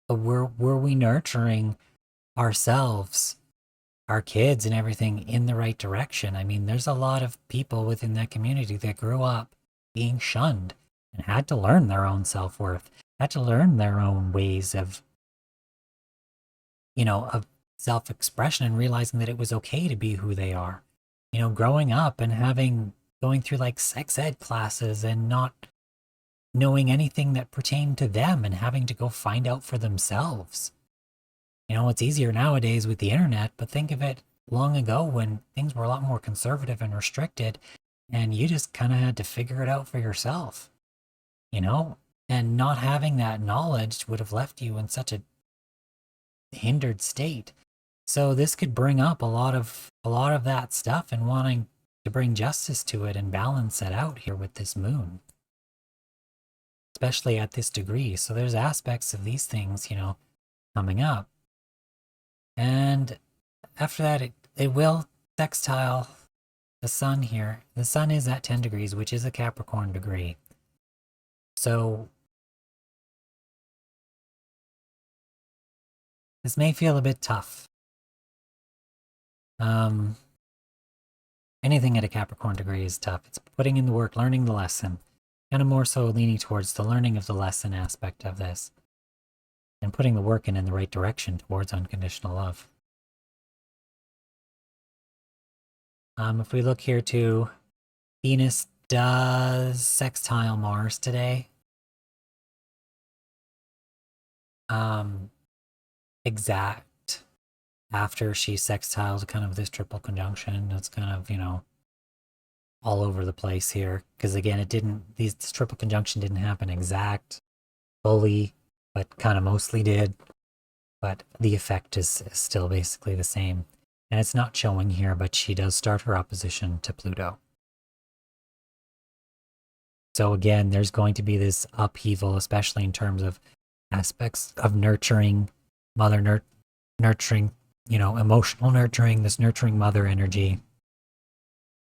were we nurturing ourselves, our kids and everything in the right direction? I mean, there's a lot of people within that community that grew up being shunned and had to learn their own self-worth, had to learn their own ways of self-expression and realizing that it was okay to be who they are. Growing up and going through like sex ed classes and not knowing anything that pertained to them and having to go find out for themselves. It's easier nowadays with the internet, but think of it long ago when things were a lot more conservative and restricted, and you just kind of had to figure it out for yourself, and not having that knowledge would have left you in such a hindered state. So this could bring up a lot of that stuff and wanting to bring justice to it and balance it out here with this moon, especially at this degree. So there's aspects of these things, coming up. And after that, it will sextile the sun here. The sun is at 10 degrees, which is a Capricorn degree. So this may feel a bit tough. Anything at a Capricorn degree is tough. It's putting in the work, learning the lesson. Kind of more so leaning towards the learning of the lesson aspect of this. And putting the work in the right direction towards unconditional love. If we look here too, Venus does sextile Mars today. Exact after she sextiles kind of this triple conjunction. It's kind of, all over the place here. Because again, this triple conjunction didn't happen exact fully, but kind of mostly did. But the effect is still basically the same. And it's not showing here, but she does start her opposition to Pluto. So again, there's going to be this upheaval, especially in terms of aspects of nurturing, nurturing, emotional nurturing, this nurturing mother energy.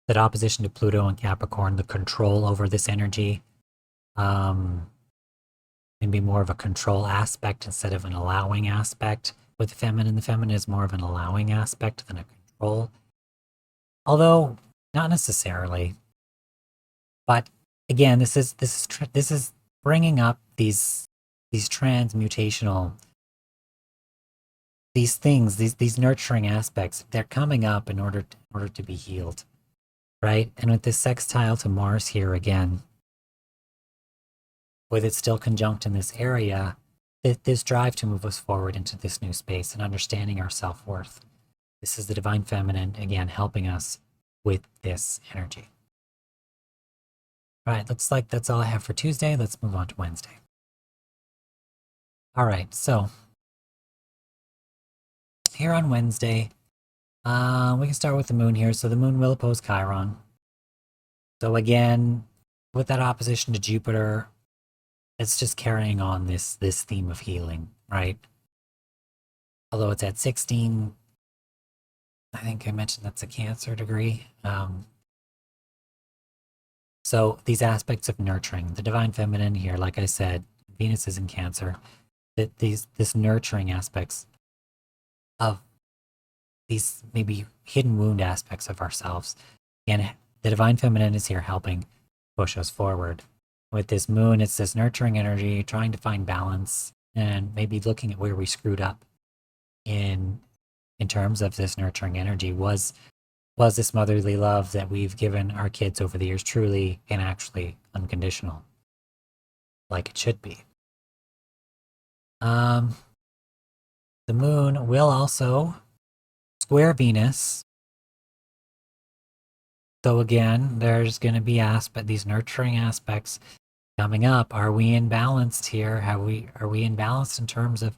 That opposition to Pluto and Capricorn, the control over this energy, can be more of a control aspect instead of an allowing aspect. With the feminine is more of an allowing aspect than a control. Although, not necessarily. But again, this is bringing up these transmutational, these things, these nurturing aspects. They're coming up in order to be healed, right? And with this sextile to Mars here again, with it still conjunct in this area, this drive to move us forward into this new space and understanding our self-worth. This is the divine feminine, again, helping us with this energy. All right, looks like that's all I have for Tuesday. Let's move on to Wednesday. All right, so here on Wednesday, we can start with the moon here. So the moon will oppose Chiron. So again, with that opposition to Jupiter, it's just carrying on this theme of healing, right? Although it's at 16, I think I mentioned that's a Cancer degree. So these aspects of nurturing, the divine feminine here, like I said, Venus is in Cancer. This nurturing aspects of these maybe hidden wound aspects of ourselves. And the divine feminine is here helping push us forward. With this moon, it's this nurturing energy, trying to find balance and maybe looking at where we screwed up in terms of this nurturing energy. Was this motherly love that we've given our kids over the years truly and actually unconditional, like it should be? The moon will also square Venus. So again, there's going to be these nurturing aspects coming up. Are we imbalanced here? Are we imbalanced in terms of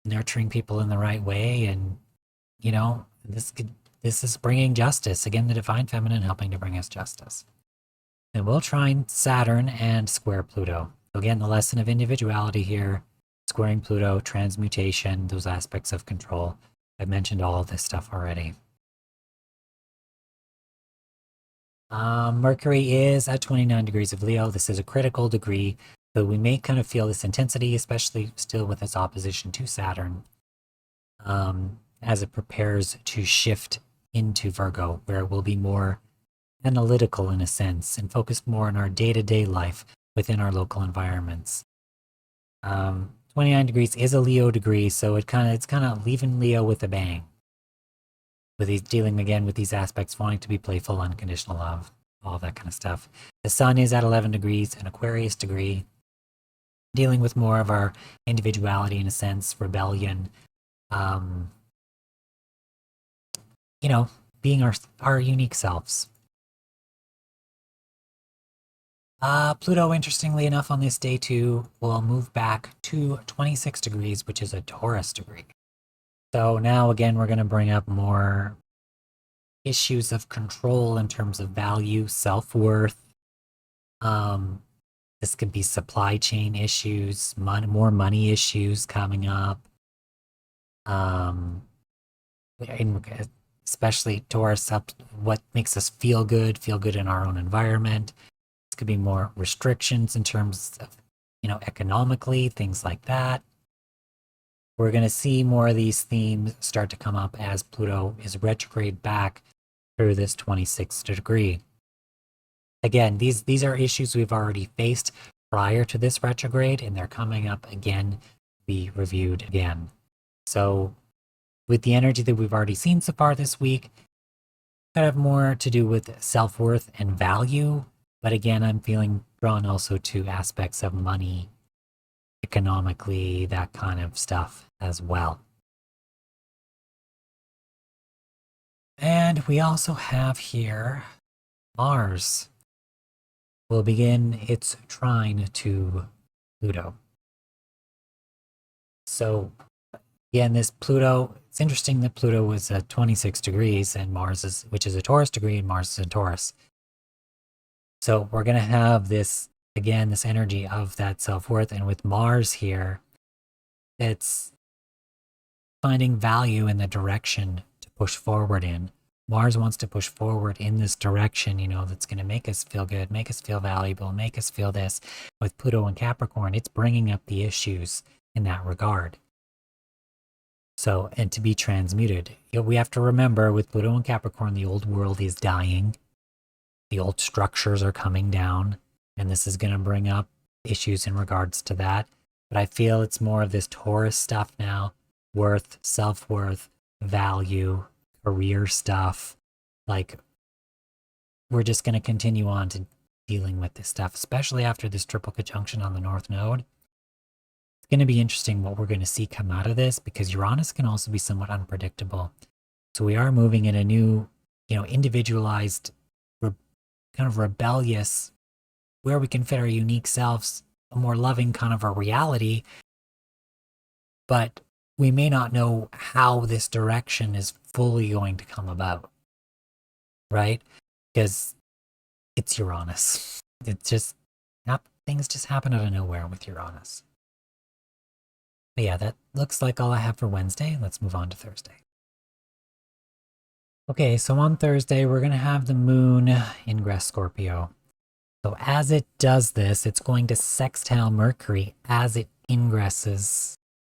nurturing people in the right way? And this is bringing justice again. The divine feminine helping to bring us justice. And we'll trine Saturn and square Pluto. So again, the lesson of individuality here, squaring Pluto, transmutation, those aspects of control. I've mentioned all of this stuff already. Mercury is at 29 degrees of Leo. This is a critical degree, so we may kind of feel this intensity, especially still with its opposition to Saturn, as it prepares to shift into Virgo, where it will be more analytical in a sense and focus more on our day-to-day life within our local environments. 29 degrees is a Leo degree, so it's kind of leaving Leo with a bang. With these dealing again with these aspects, wanting to be playful, unconditional love, all that kind of stuff. The sun is at 11 degrees, an Aquarius degree, dealing with more of our individuality in a sense, rebellion, being our unique selves. Pluto, interestingly enough, on this day too, will move back to 26 degrees, which is a Taurus degree. So now again, we're going to bring up more issues of control in terms of value, self-worth. This could be supply chain issues, more money issues coming up. Especially Taurus, what makes us feel good in our own environment. This could be more restrictions in terms of, economically, things like that. We're going to see more of these themes start to come up as Pluto is retrograde back through this 26th degree. Again, these are issues we've already faced prior to this retrograde, and they're coming up again to be reviewed again. So with the energy that we've already seen so far this week, kind of more to do with self-worth and value. But again, I'm feeling drawn also to aspects of money, economically, that kind of stuff as well. And we also have here Mars will begin its trine to Pluto. So again, this Pluto, it's interesting that Pluto was at 26 degrees and which is a Taurus degree, and Mars is in Taurus. So we're going to have this, again, this energy of that self-worth. And with Mars here, it's finding value in the direction to push forward in. Mars wants to push forward in this direction, that's going to make us feel good, make us feel valuable, make us feel this. With Pluto and Capricorn, it's bringing up the issues in that regard. So, and to be transmuted, we have to remember with Pluto and Capricorn, the old world is dying. The old structures are coming down, and this is going to bring up issues in regards to that. But I feel it's more of this Taurus stuff now, worth, self-worth, value, career stuff. Like, we're just going to continue on to dealing with this stuff, especially after this triple conjunction on the North Node. It's going to be interesting what we're going to see come out of this, because Uranus can also be somewhat unpredictable. So we are moving in a new, individualized, kind of rebellious, where we can fit our unique selves, a more loving kind of a reality. But we may not know how this direction is fully going to come about, right? Because it's Uranus. It's just, things just happen out of nowhere with Uranus. But yeah, that looks like all I have for Wednesday. Let's move on to Thursday. Okay, so on Thursday, we're going to have the moon ingress Scorpio. So as it does this, it's going to sextile Mercury as it ingresses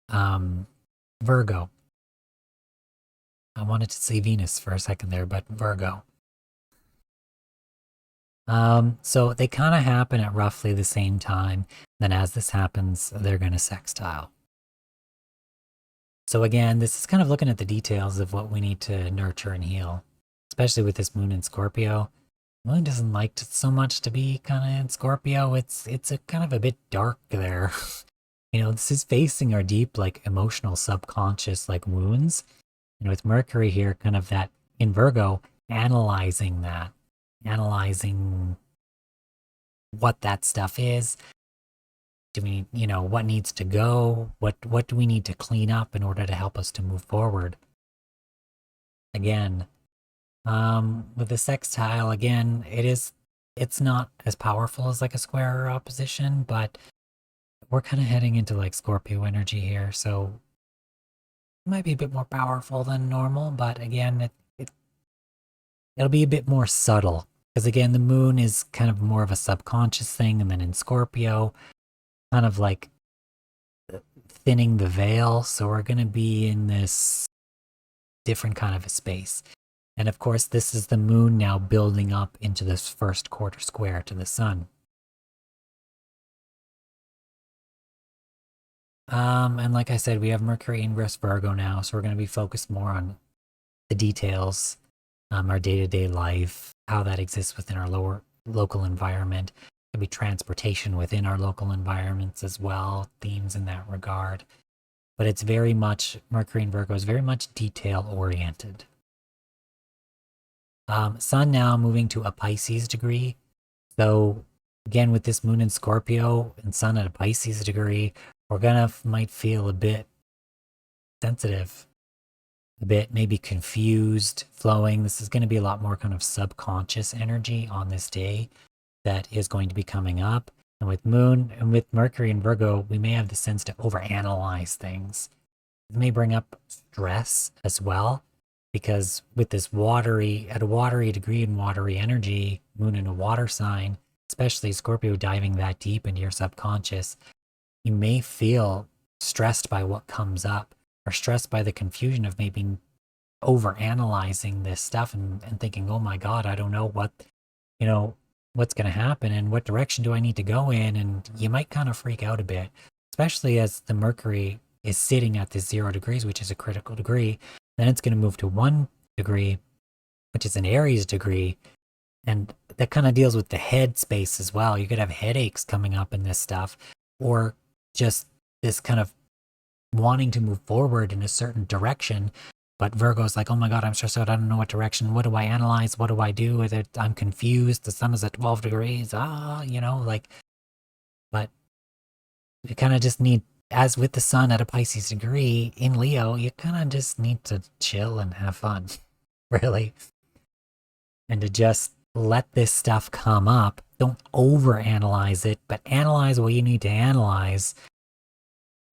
Virgo. I wanted to say Venus for a second there, but Virgo. So they kind of happen at roughly the same time. Then as this happens, they're going to sextile. So again, this is kind of looking at the details of what we need to nurture and heal, especially with this moon in Scorpio. Moon doesn't like it so much to be kind of in Scorpio. It's a kind of a bit dark there. This is facing our deep, like emotional, subconscious, like wounds. And with Mercury here, kind of that in Virgo, analyzing that, analyzing what that stuff is. Do we, what needs to go? What do we need to clean up in order to help us to move forward? Again, with the sextile, again, it's not as powerful as like a square or opposition, but we're kind of heading into like Scorpio energy here, so it might be a bit more powerful than normal, but again, it'll be a bit more subtle. Because again, the moon is kind of more of a subconscious thing, and then in Scorpio, kind of like thinning the veil. So we're going to be in this different kind of a space. And of course, this is the moon now building up into this first quarter square to the sun. And like I said, we have Mercury ingress Virgo now, so we're going to be focused more on the details, our day-to-day life, how that exists within our lower local environment. Could be transportation within our local environments as well, themes in that regard. But it's very much, Mercury in Virgo is very much detail-oriented. Sun now moving to a Pisces degree. So again, with this moon in Scorpio and sun at a Pisces degree, we're might feel a bit sensitive, a bit maybe confused, flowing. This is going to be a lot more kind of subconscious energy on this day that is going to be coming up. And with moon and with Mercury in Virgo, we may have the sense to overanalyze things. It may bring up stress as well, because with this at a watery degree and watery energy, moon in a water sign, especially Scorpio diving that deep into your subconscious, you may feel stressed by what comes up, or stressed by the confusion of maybe over analyzing this stuff and thinking, oh my God, I don't know what's going to happen and what direction do I need to go in. And you might kind of freak out a bit, especially as the Mercury is sitting at this 0 degrees, which is a critical degree. Then it's going to move to 1 degree, which is an Aries degree. And that kind of deals with the head space as well. You could have headaches coming up in this stuff, or just this kind of wanting to move forward in a certain direction. But Virgo's like, oh my God, I'm stressed out. I don't know what direction. What do I analyze? What do I do with it? I'm confused. The sun is at 12 degrees. But you kind of just need, as with the sun at a Pisces degree in Leo, you kind of just need to chill and have fun, really. And to just let this stuff come up. Don't overanalyze it, but analyze what you need to analyze.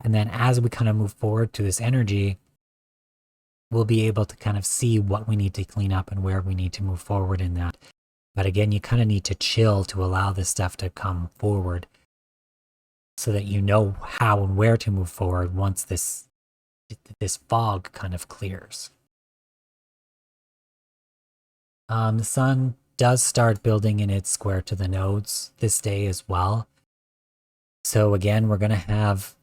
And then as we kind of move forward to this energy, we'll be able to kind of see what we need to clean up and where we need to move forward in that. But again, you kind of need to chill to allow this stuff to come forward so that you know how and where to move forward once this fog kind of clears. The sun does start building in its square to the nodes this day as well. So again, we're going to have,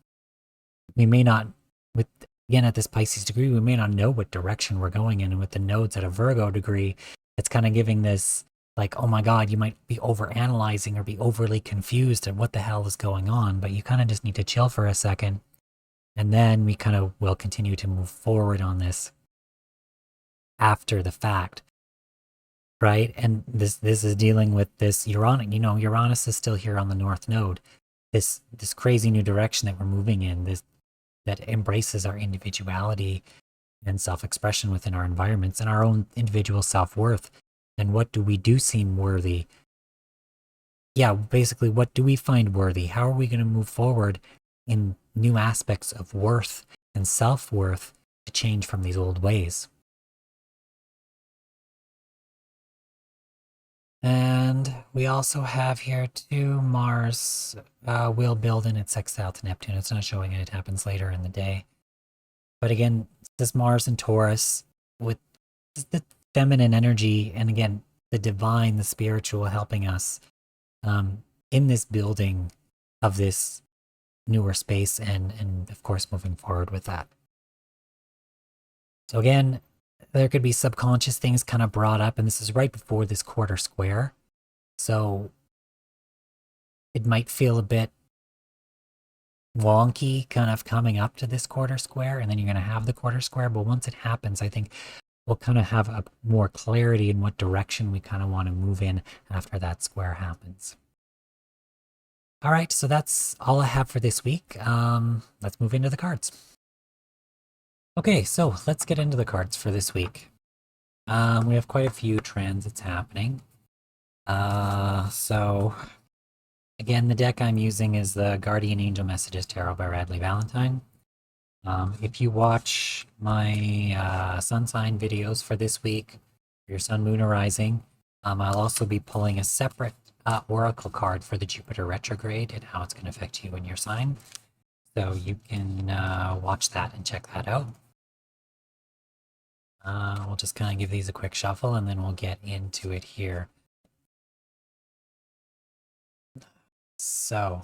we may not, again, at this Pisces degree, we may not know what direction we're going in. And with the nodes at a Virgo degree, it's kind of giving this, like, oh my God, you might be overanalyzing or be overly confused at what the hell is going on. But you kind of just need to chill for a second. And then we kind of will continue to move forward on this after the fact. Right? And this is dealing with this Uranus. Uranus is still here on the North Node. This crazy new direction that we're moving in, that embraces our individuality and self-expression within our environments and our own individual self-worth. And what do we do seem worthy? Yeah, basically, what do we find worthy? How are we going to move forward in new aspects of worth and self-worth to change from these old ways? And we also have here too, Mars will build in its sextile to Neptune. It's not showing it happens later in the day. But again, this Mars and Taurus with the feminine energy, and again, the divine, the spiritual helping us in this building of this newer space and of course moving forward with that. So again, there could be subconscious things kind of brought up, and this is right before this quarter square. So it might feel a bit wonky kind of coming up to this quarter square, and then you're going to have the quarter square. But once it happens, I think we'll kind of have a more clarity in what direction we kind of want to move in after that square happens. All right, so that's all I have for this week. Let's move into the cards. Okay, so let's get into the cards for this week. We have quite a few transits happening. So again, the deck I'm using is the Guardian Angel Messages Tarot by Radley Valentine. If you watch my sun sign videos for this week, your sun, moon, or rising, I'll also be pulling a separate oracle card for the Jupiter retrograde and how it's going to affect you and your sign. So you can watch that and check that out. We'll just kind of give these a quick shuffle and then we'll get into it here. So,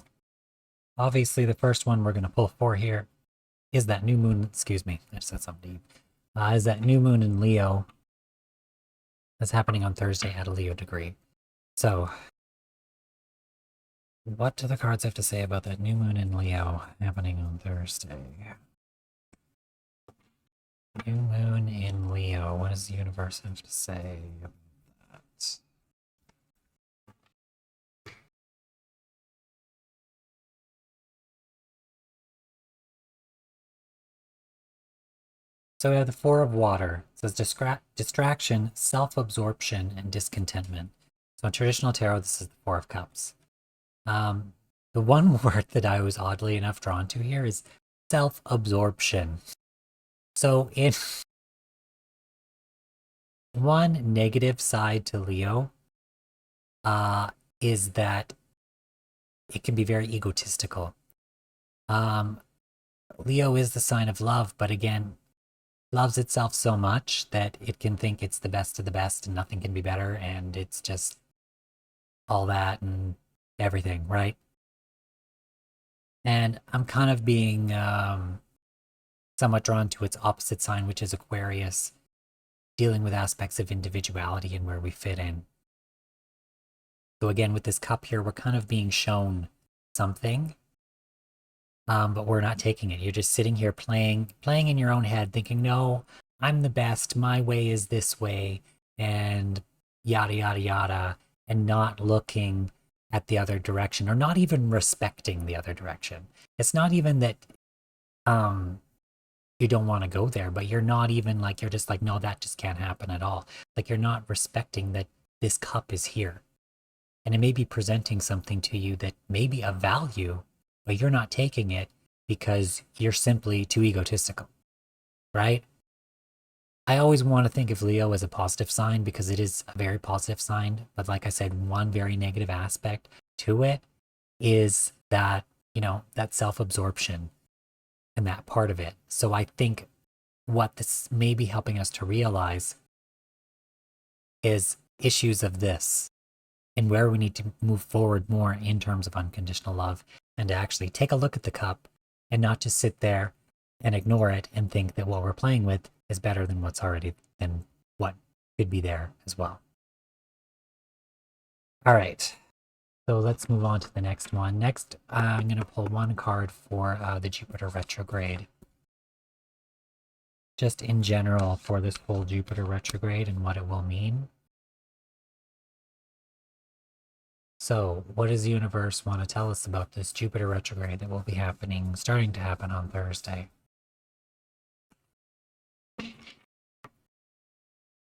obviously the first one we're going to pull for here is that new moon, excuse me, I just said something deep, is that new moon in Leo that's happening on Thursday at a Leo degree. So, what do the cards have to say about that new moon in Leo happening on Thursday? New moon in Leo, what does the universe have to say about that? So we have the Four of Water. It says distraction, self-absorption, and discontentment. So in traditional tarot, this is the Four of Cups. The one word that I was oddly enough drawn to here is self-absorption. So in one negative side to Leo is that it can be very egotistical. Leo is the sign of love, but again, loves itself so much that it can think it's the best of the best and nothing can be better, and it's just all that and everything, right? And I'm kind of being somewhat drawn to its opposite sign, which is Aquarius, dealing with aspects of individuality and where we fit in. So again, with this cup here, we're kind of being shown something, but we're not taking it. You're just sitting here playing in your own head, thinking, no, I'm the best, my way is this way, and yada, yada, yada, and not looking at the other direction, or not even respecting the other direction. It's not even that you don't want to go there, but you're not even like, you're just like, no, that just can't happen at all. Like, you're not respecting that this cup is here. And it may be presenting something to you that may be of value, but you're not taking it because you're simply too egotistical, right? I always want to think of Leo as a positive sign because it is a very positive sign. But like I said, one very negative aspect to it is that, that self-absorption and that part of it. So I think what this may be helping us to realize is issues of this and where we need to move forward more in terms of unconditional love, and to actually take a look at the cup and not just sit there and ignore it and think that what we're playing with is better than than what could be there as well. All right, so let's move on to the next one. Next, I'm going to pull one card for the Jupiter retrograde. Just in general for this whole Jupiter retrograde and what it will mean. So, what does the universe want to tell us about this Jupiter retrograde that will be starting to happen on Thursday?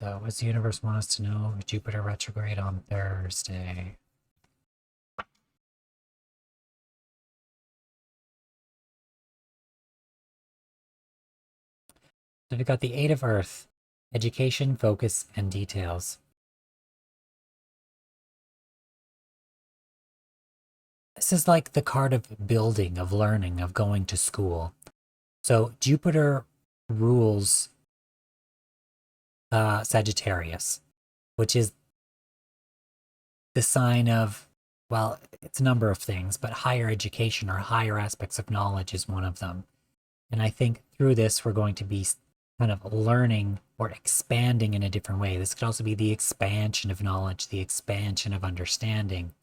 So, what does the universe want us to know? Jupiter retrograde on Thursday. So, we've got the Eight of Earth, education, focus, and details. This is like the card of building, of learning, of going to school. So Jupiter rules Sagittarius, which is the sign of, well, it's a number of things, but higher education or higher aspects of knowledge is one of them. And I think through this, we're going to be kind of learning or expanding in a different way. This could also be the expansion of knowledge, the expansion of understanding.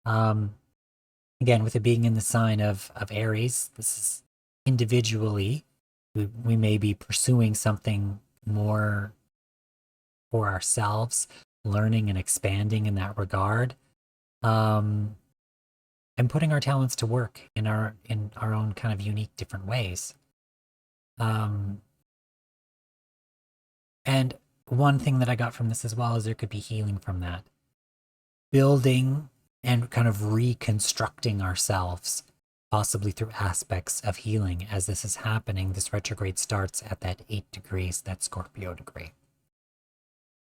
Again, with it being in the sign of Aries, this is individually, we may be pursuing something more for ourselves, learning and expanding in that regard. And putting our talents to work in our own kind of unique different ways. And one thing that I got from this as well is there could be healing from that. Building and kind of reconstructing ourselves, possibly through aspects of healing. As this is happening, this retrograde starts at that 8 degrees, that Scorpio degree.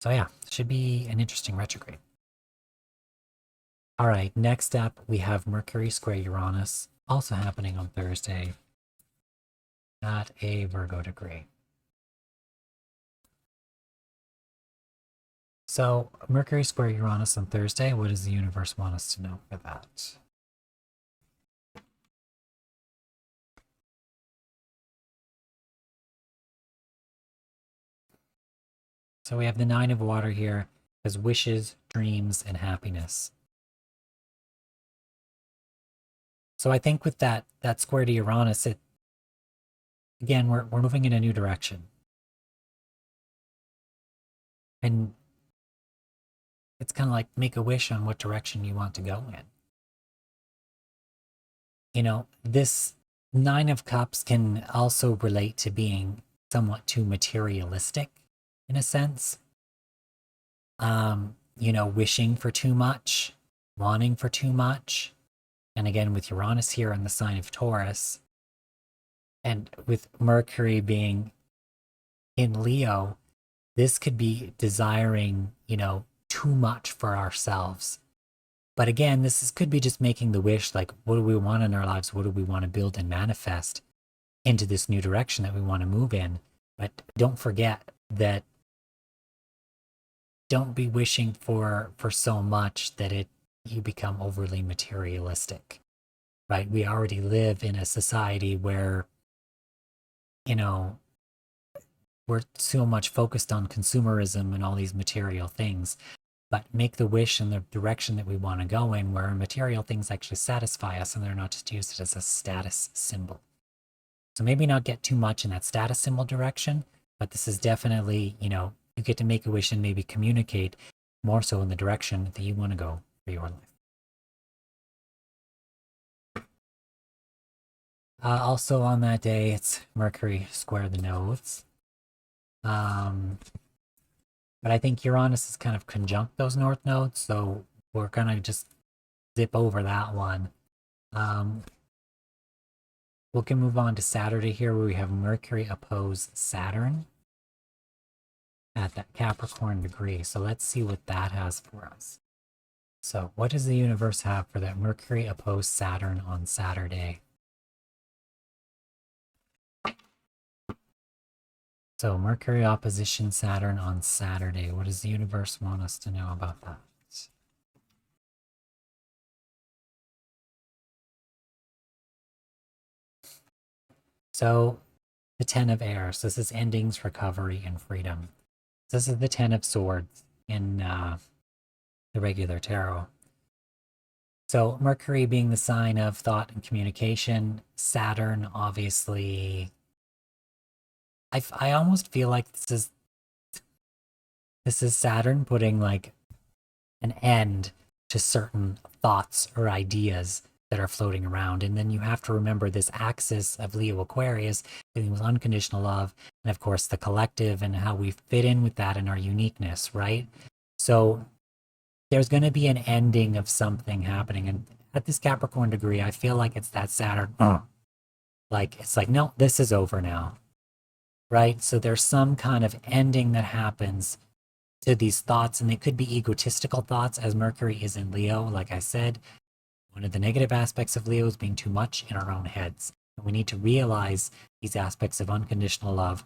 So yeah, should be an interesting retrograde. All right, next up, we have Mercury square Uranus, also happening on Thursday at a Virgo degree. So, Mercury square Uranus on Thursday, what does the universe want us to know for that? So we have the Nine of Water here as wishes, dreams, and happiness. So I think with that square to Uranus, again, we're moving in a new direction. And it's kind of like make a wish on what direction you want to go in. You know, this Nine of Cups can also relate to being somewhat too materialistic in a sense. You know, wishing for too much, wanting for too much. And again, with Uranus here in the sign of Taurus, and with Mercury being in Leo, this could be desiring, you know, too much for ourselves. But again, could be just making the wish, like, what do we want in our lives? What do we want to build and manifest into this new direction that we want to move in? But don't forget that don't be wishing for so much that you become overly materialistic, right? We already live in a society where, you know, we're so much focused on consumerism and all these material things, but make the wish in the direction that we want to go in, where material things actually satisfy us and they're not just used as a status symbol. So maybe not get too much in that status symbol direction, but this is definitely, you know, you get to make a wish and maybe communicate more so in the direction that you want to go for your life. Also on that day, it's Mercury square the nodes. But I think Uranus is kind of conjunct those north nodes, so we're gonna just zip over that one. We can move on to Saturday here, where we have Mercury oppose Saturn at that Capricorn degree. So let's see what that has for us. So what does the universe have for that Mercury oppose Saturn on Saturday? So Mercury opposition Saturn on Saturday. What does the universe want us to know about that? So the Ten of Airs. This is endings, recovery, and freedom. This is the Ten of Swords in the regular tarot. So Mercury being the sign of thought and communication, Saturn obviously. I almost feel like this is Saturn putting like an end to certain thoughts or ideas that are floating around. And then you have to remember this axis of Leo Aquarius dealing with unconditional love, and of course the collective and how we fit in with that and our uniqueness, right? So there's going to be an ending of something happening. And at this Capricorn degree, I feel like it's that Saturn. Like, it's like, no, this is over now, right? So there's some kind of ending that happens to these thoughts, and they could be egotistical thoughts, as Mercury is in Leo. Like I said, one of the negative aspects of Leo is being too much in our own heads. And we need to realize these aspects of unconditional love,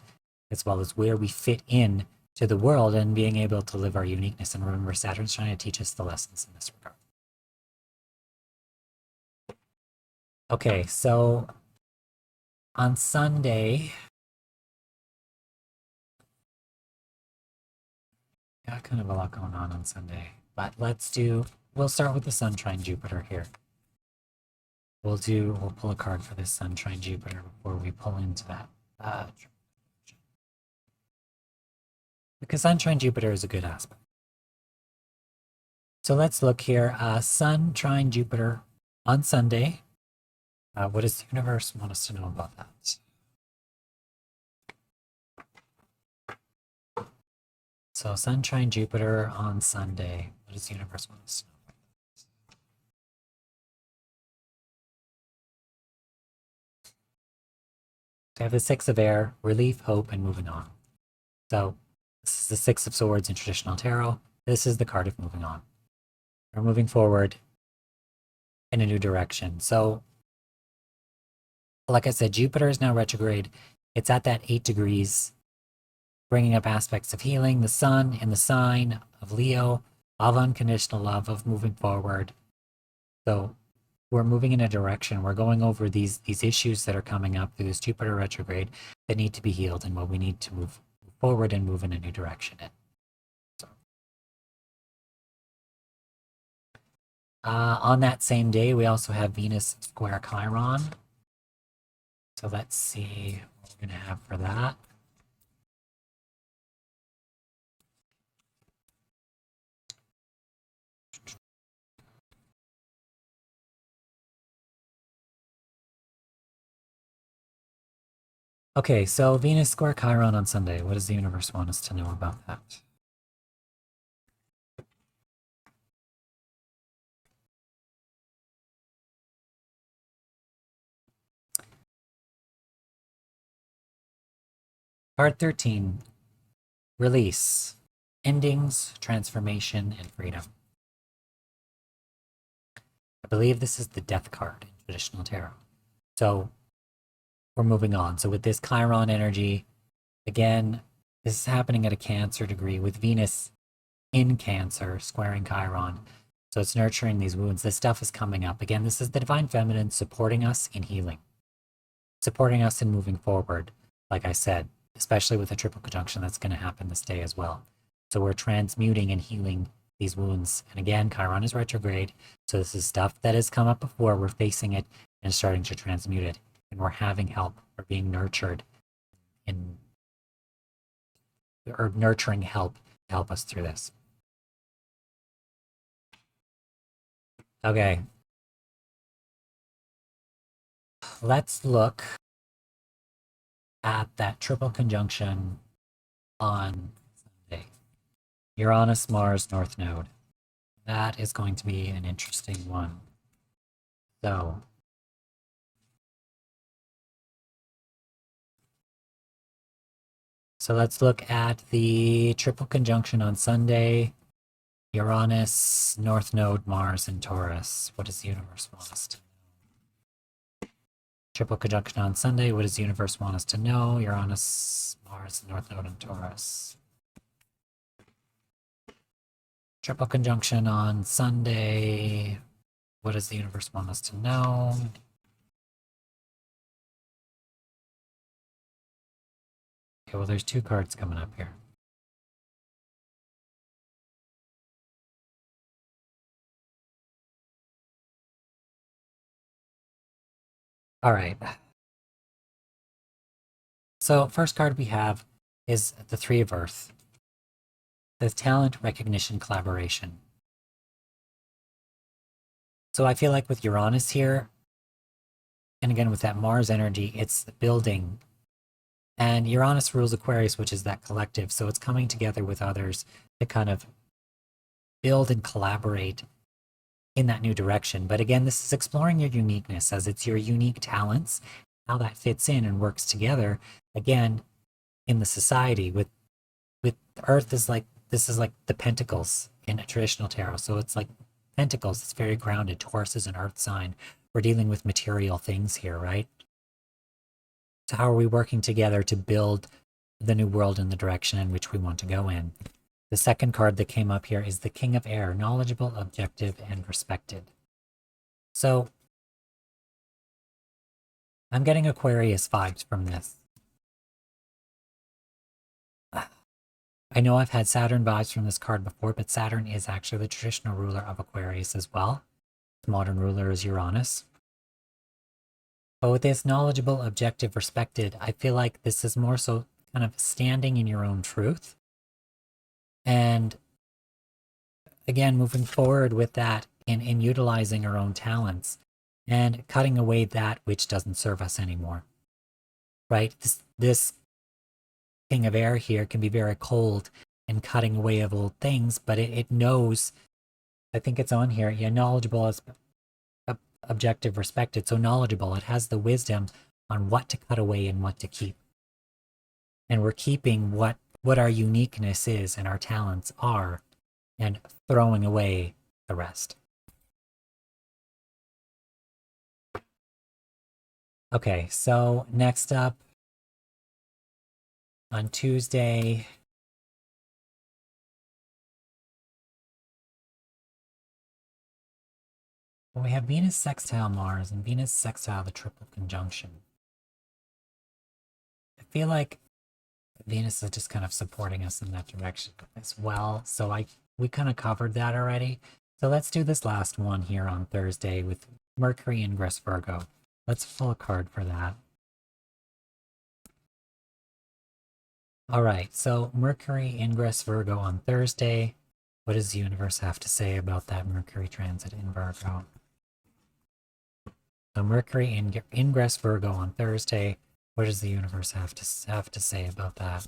as well as where we fit in to the world and being able to live our uniqueness. And remember, Saturn's trying to teach us the lessons in this regard. Okay, so on Sunday, got kind of a lot going on Sunday, but we'll start with the Sun trine Jupiter here. We'll pull a card for this Sun trine Jupiter before we pull into that. Because Sun trine Jupiter is a good aspect. So let's look here. Sun trine Jupiter on Sunday. What does the universe want us to know about that? So Sun trine Jupiter on Sunday. What does the universe want us to know about that? So I have the Six of Air, relief, hope, and moving on. So this is the Six of Swords in traditional tarot. This is the card of moving on. We're moving forward in a new direction. So like I said, Jupiter is now retrograde. It's at that 8 degrees, bringing up aspects of healing, the Sun in the sign of Leo, of unconditional love, of moving forward. So we're moving in a direction. We're going over these issues that are coming up through this Jupiter retrograde that need to be healed and what we need to move forward and move in a new direction in. So, on that same day, we also have Venus square Chiron. So let's see what we're going to have for that. Okay, so Venus square Chiron on Sunday. What does the universe want us to know about that? Card 13, release, endings, transformation, and freedom. I believe this is the death card in traditional tarot. So we're moving on. So with this Chiron energy, again, this is happening at a Cancer degree with Venus in Cancer squaring Chiron. So it's nurturing these wounds. This stuff is coming up. Again, this is the divine feminine supporting us in healing, supporting us in moving forward, like I said, especially with the triple conjunction that's going to happen this day as well. So we're transmuting and healing these wounds. And again, Chiron is retrograde. So this is stuff that has come up before. We're facing it and starting to transmute it. And we're having help. We're being nurtured or nurturing help to help us through this. Okay. Let's look at that triple conjunction on Sunday. Uranus, Mars, North Node. That is going to be an interesting one. So let's look at the triple conjunction on Sunday. Uranus, North Node, Mars, and Taurus. What does the universe want us to know? Triple conjunction on Sunday. What does the universe want us to know? Uranus, Mars, North Node, and Taurus. Triple conjunction on Sunday. What does the universe want us to know? Okay, well, there's 2 cards coming up here. All right. So first card we have is the 3 of Earth. The talent, recognition, collaboration. So I feel like with Uranus here, and again with that Mars energy, it's building. And Uranus rules Aquarius, which is that collective. So it's coming together with others to kind of build and collaborate in that new direction. But again, this is exploring your uniqueness as it's your unique talents, how that fits in and works together. Again, in the society with Earth is like, this is like the pentacles in a traditional tarot. So it's like pentacles, it's very grounded. Taurus is an earth sign. We're dealing with material things here, right? So how are we working together to build the new world and the direction in which we want to go in. The second card that came up here is the King of Air, knowledgeable, objective, and respected. So I'm getting Aquarius vibes from this. I know I've had Saturn vibes from this card before, but Saturn is actually the traditional ruler of Aquarius as well. The modern ruler is Uranus. But with this knowledgeable, objective, respected, I feel like this is more so kind of standing in your own truth. And again, moving forward with that in utilizing our own talents and cutting away that which doesn't serve us anymore. Right? This King of Air here can be very cold and cutting away of old things, but it knows, I think it's on here, yeah, knowledgeable as objective, respected. So knowledgeable, it has the wisdom on what to cut away and what to keep. And we're keeping what our uniqueness is and our talents are and throwing away the rest. Okay, so next up on Tuesday, well, we have Venus sextile Mars and Venus sextile the triple conjunction. I feel like Venus is just kind of supporting us in that direction as well. So we kind of covered that already. So let's do this last one here on Thursday with Mercury ingress Virgo. Let's pull a card for that. All right, so Mercury ingress Virgo on Thursday. What does the universe have to say about that Mercury transit in Virgo? So Mercury ingress Virgo on Thursday. What does the universe have to say about that?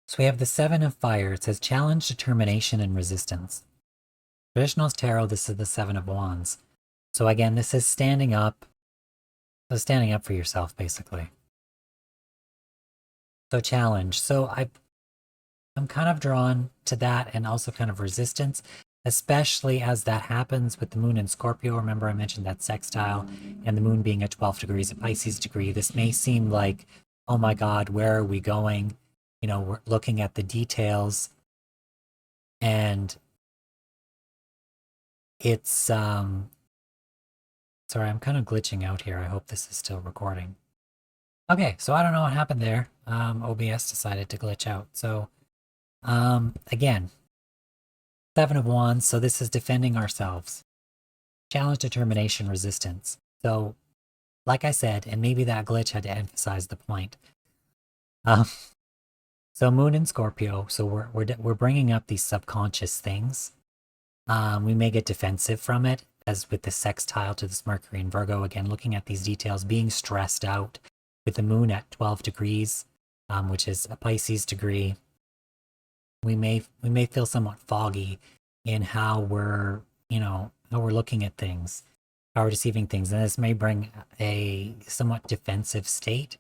So we have the Seven of Fire. It says challenge, determination, and resistance. Traditional tarot, this is the Seven of Wands. So again, this is standing up. So standing up for yourself, basically. So challenge. So I'm kind of drawn to that and also kind of resistance, especially as that happens with the moon in Scorpio. Remember I mentioned that sextile and the moon being at 12 degrees, a Pisces degree. This may seem like, oh my God, where are we going? You know, we're looking at the details and it's, sorry, I'm kind of glitching out here. I hope this is still recording. Okay, so I don't know what happened there. OBS decided to glitch out. So, again, Seven of Wands. So this is defending ourselves. Challenge, determination, resistance. So, like I said, and maybe that glitch had to emphasize the point. So moon in Scorpio. So we're bringing up these subconscious things. We may get defensive from it, as with the sextile to this Mercury in Virgo. Again, looking at these details, being stressed out with the moon at 12 degrees, which is a Pisces degree. We may feel somewhat foggy in how we're looking at things, how we're deceiving things, and this may bring a somewhat defensive state.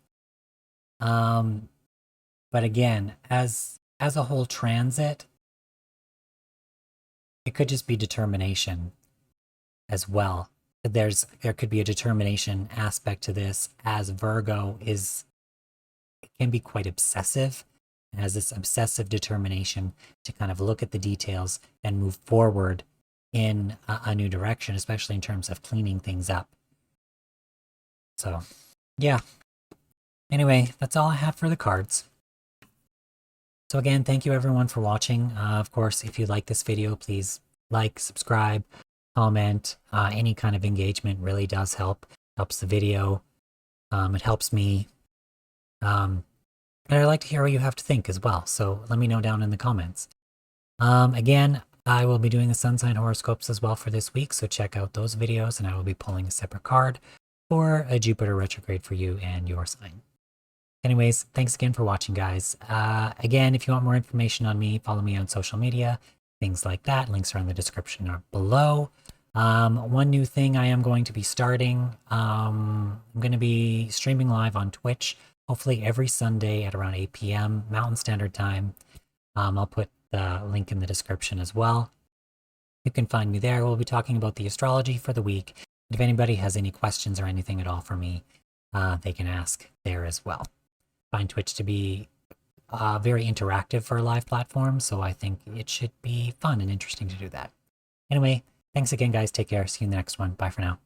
But again, as a whole transit, it could just be determination as well. There could be a determination aspect to this, as Virgo can be quite obsessive. It has this obsessive determination to kind of look at the details and move forward in a new direction, especially in terms of cleaning things up. So, yeah. Anyway, that's all I have for the cards. So again, thank you everyone for watching. Of course, if you like this video, please like, subscribe, comment. Any kind of engagement really does help. Helps the video. It helps me. And I'd like to hear what you have to think as well. So let me know down in the comments. Again, I will be doing the sun sign horoscopes as well for this week. So check out those videos and I will be pulling a separate card for a Jupiter retrograde for you and your sign. Anyways, thanks again for watching, guys. Again, if you want more information on me, follow me on social media, things like that. Links are in the description or below. One new thing I am going to be starting, I'm going to be streaming live on Twitch, hopefully every Sunday at around 8 p.m. Mountain Standard Time. I'll put the link in the description as well. You can find me there. We'll be talking about the astrology for the week. And if anybody has any questions or anything at all for me, they can ask there as well. Find Twitch to be very interactive for a live platform, so I think it should be fun and interesting to do that. Anyway, thanks again, guys. Take care. See you in the next one. Bye for now.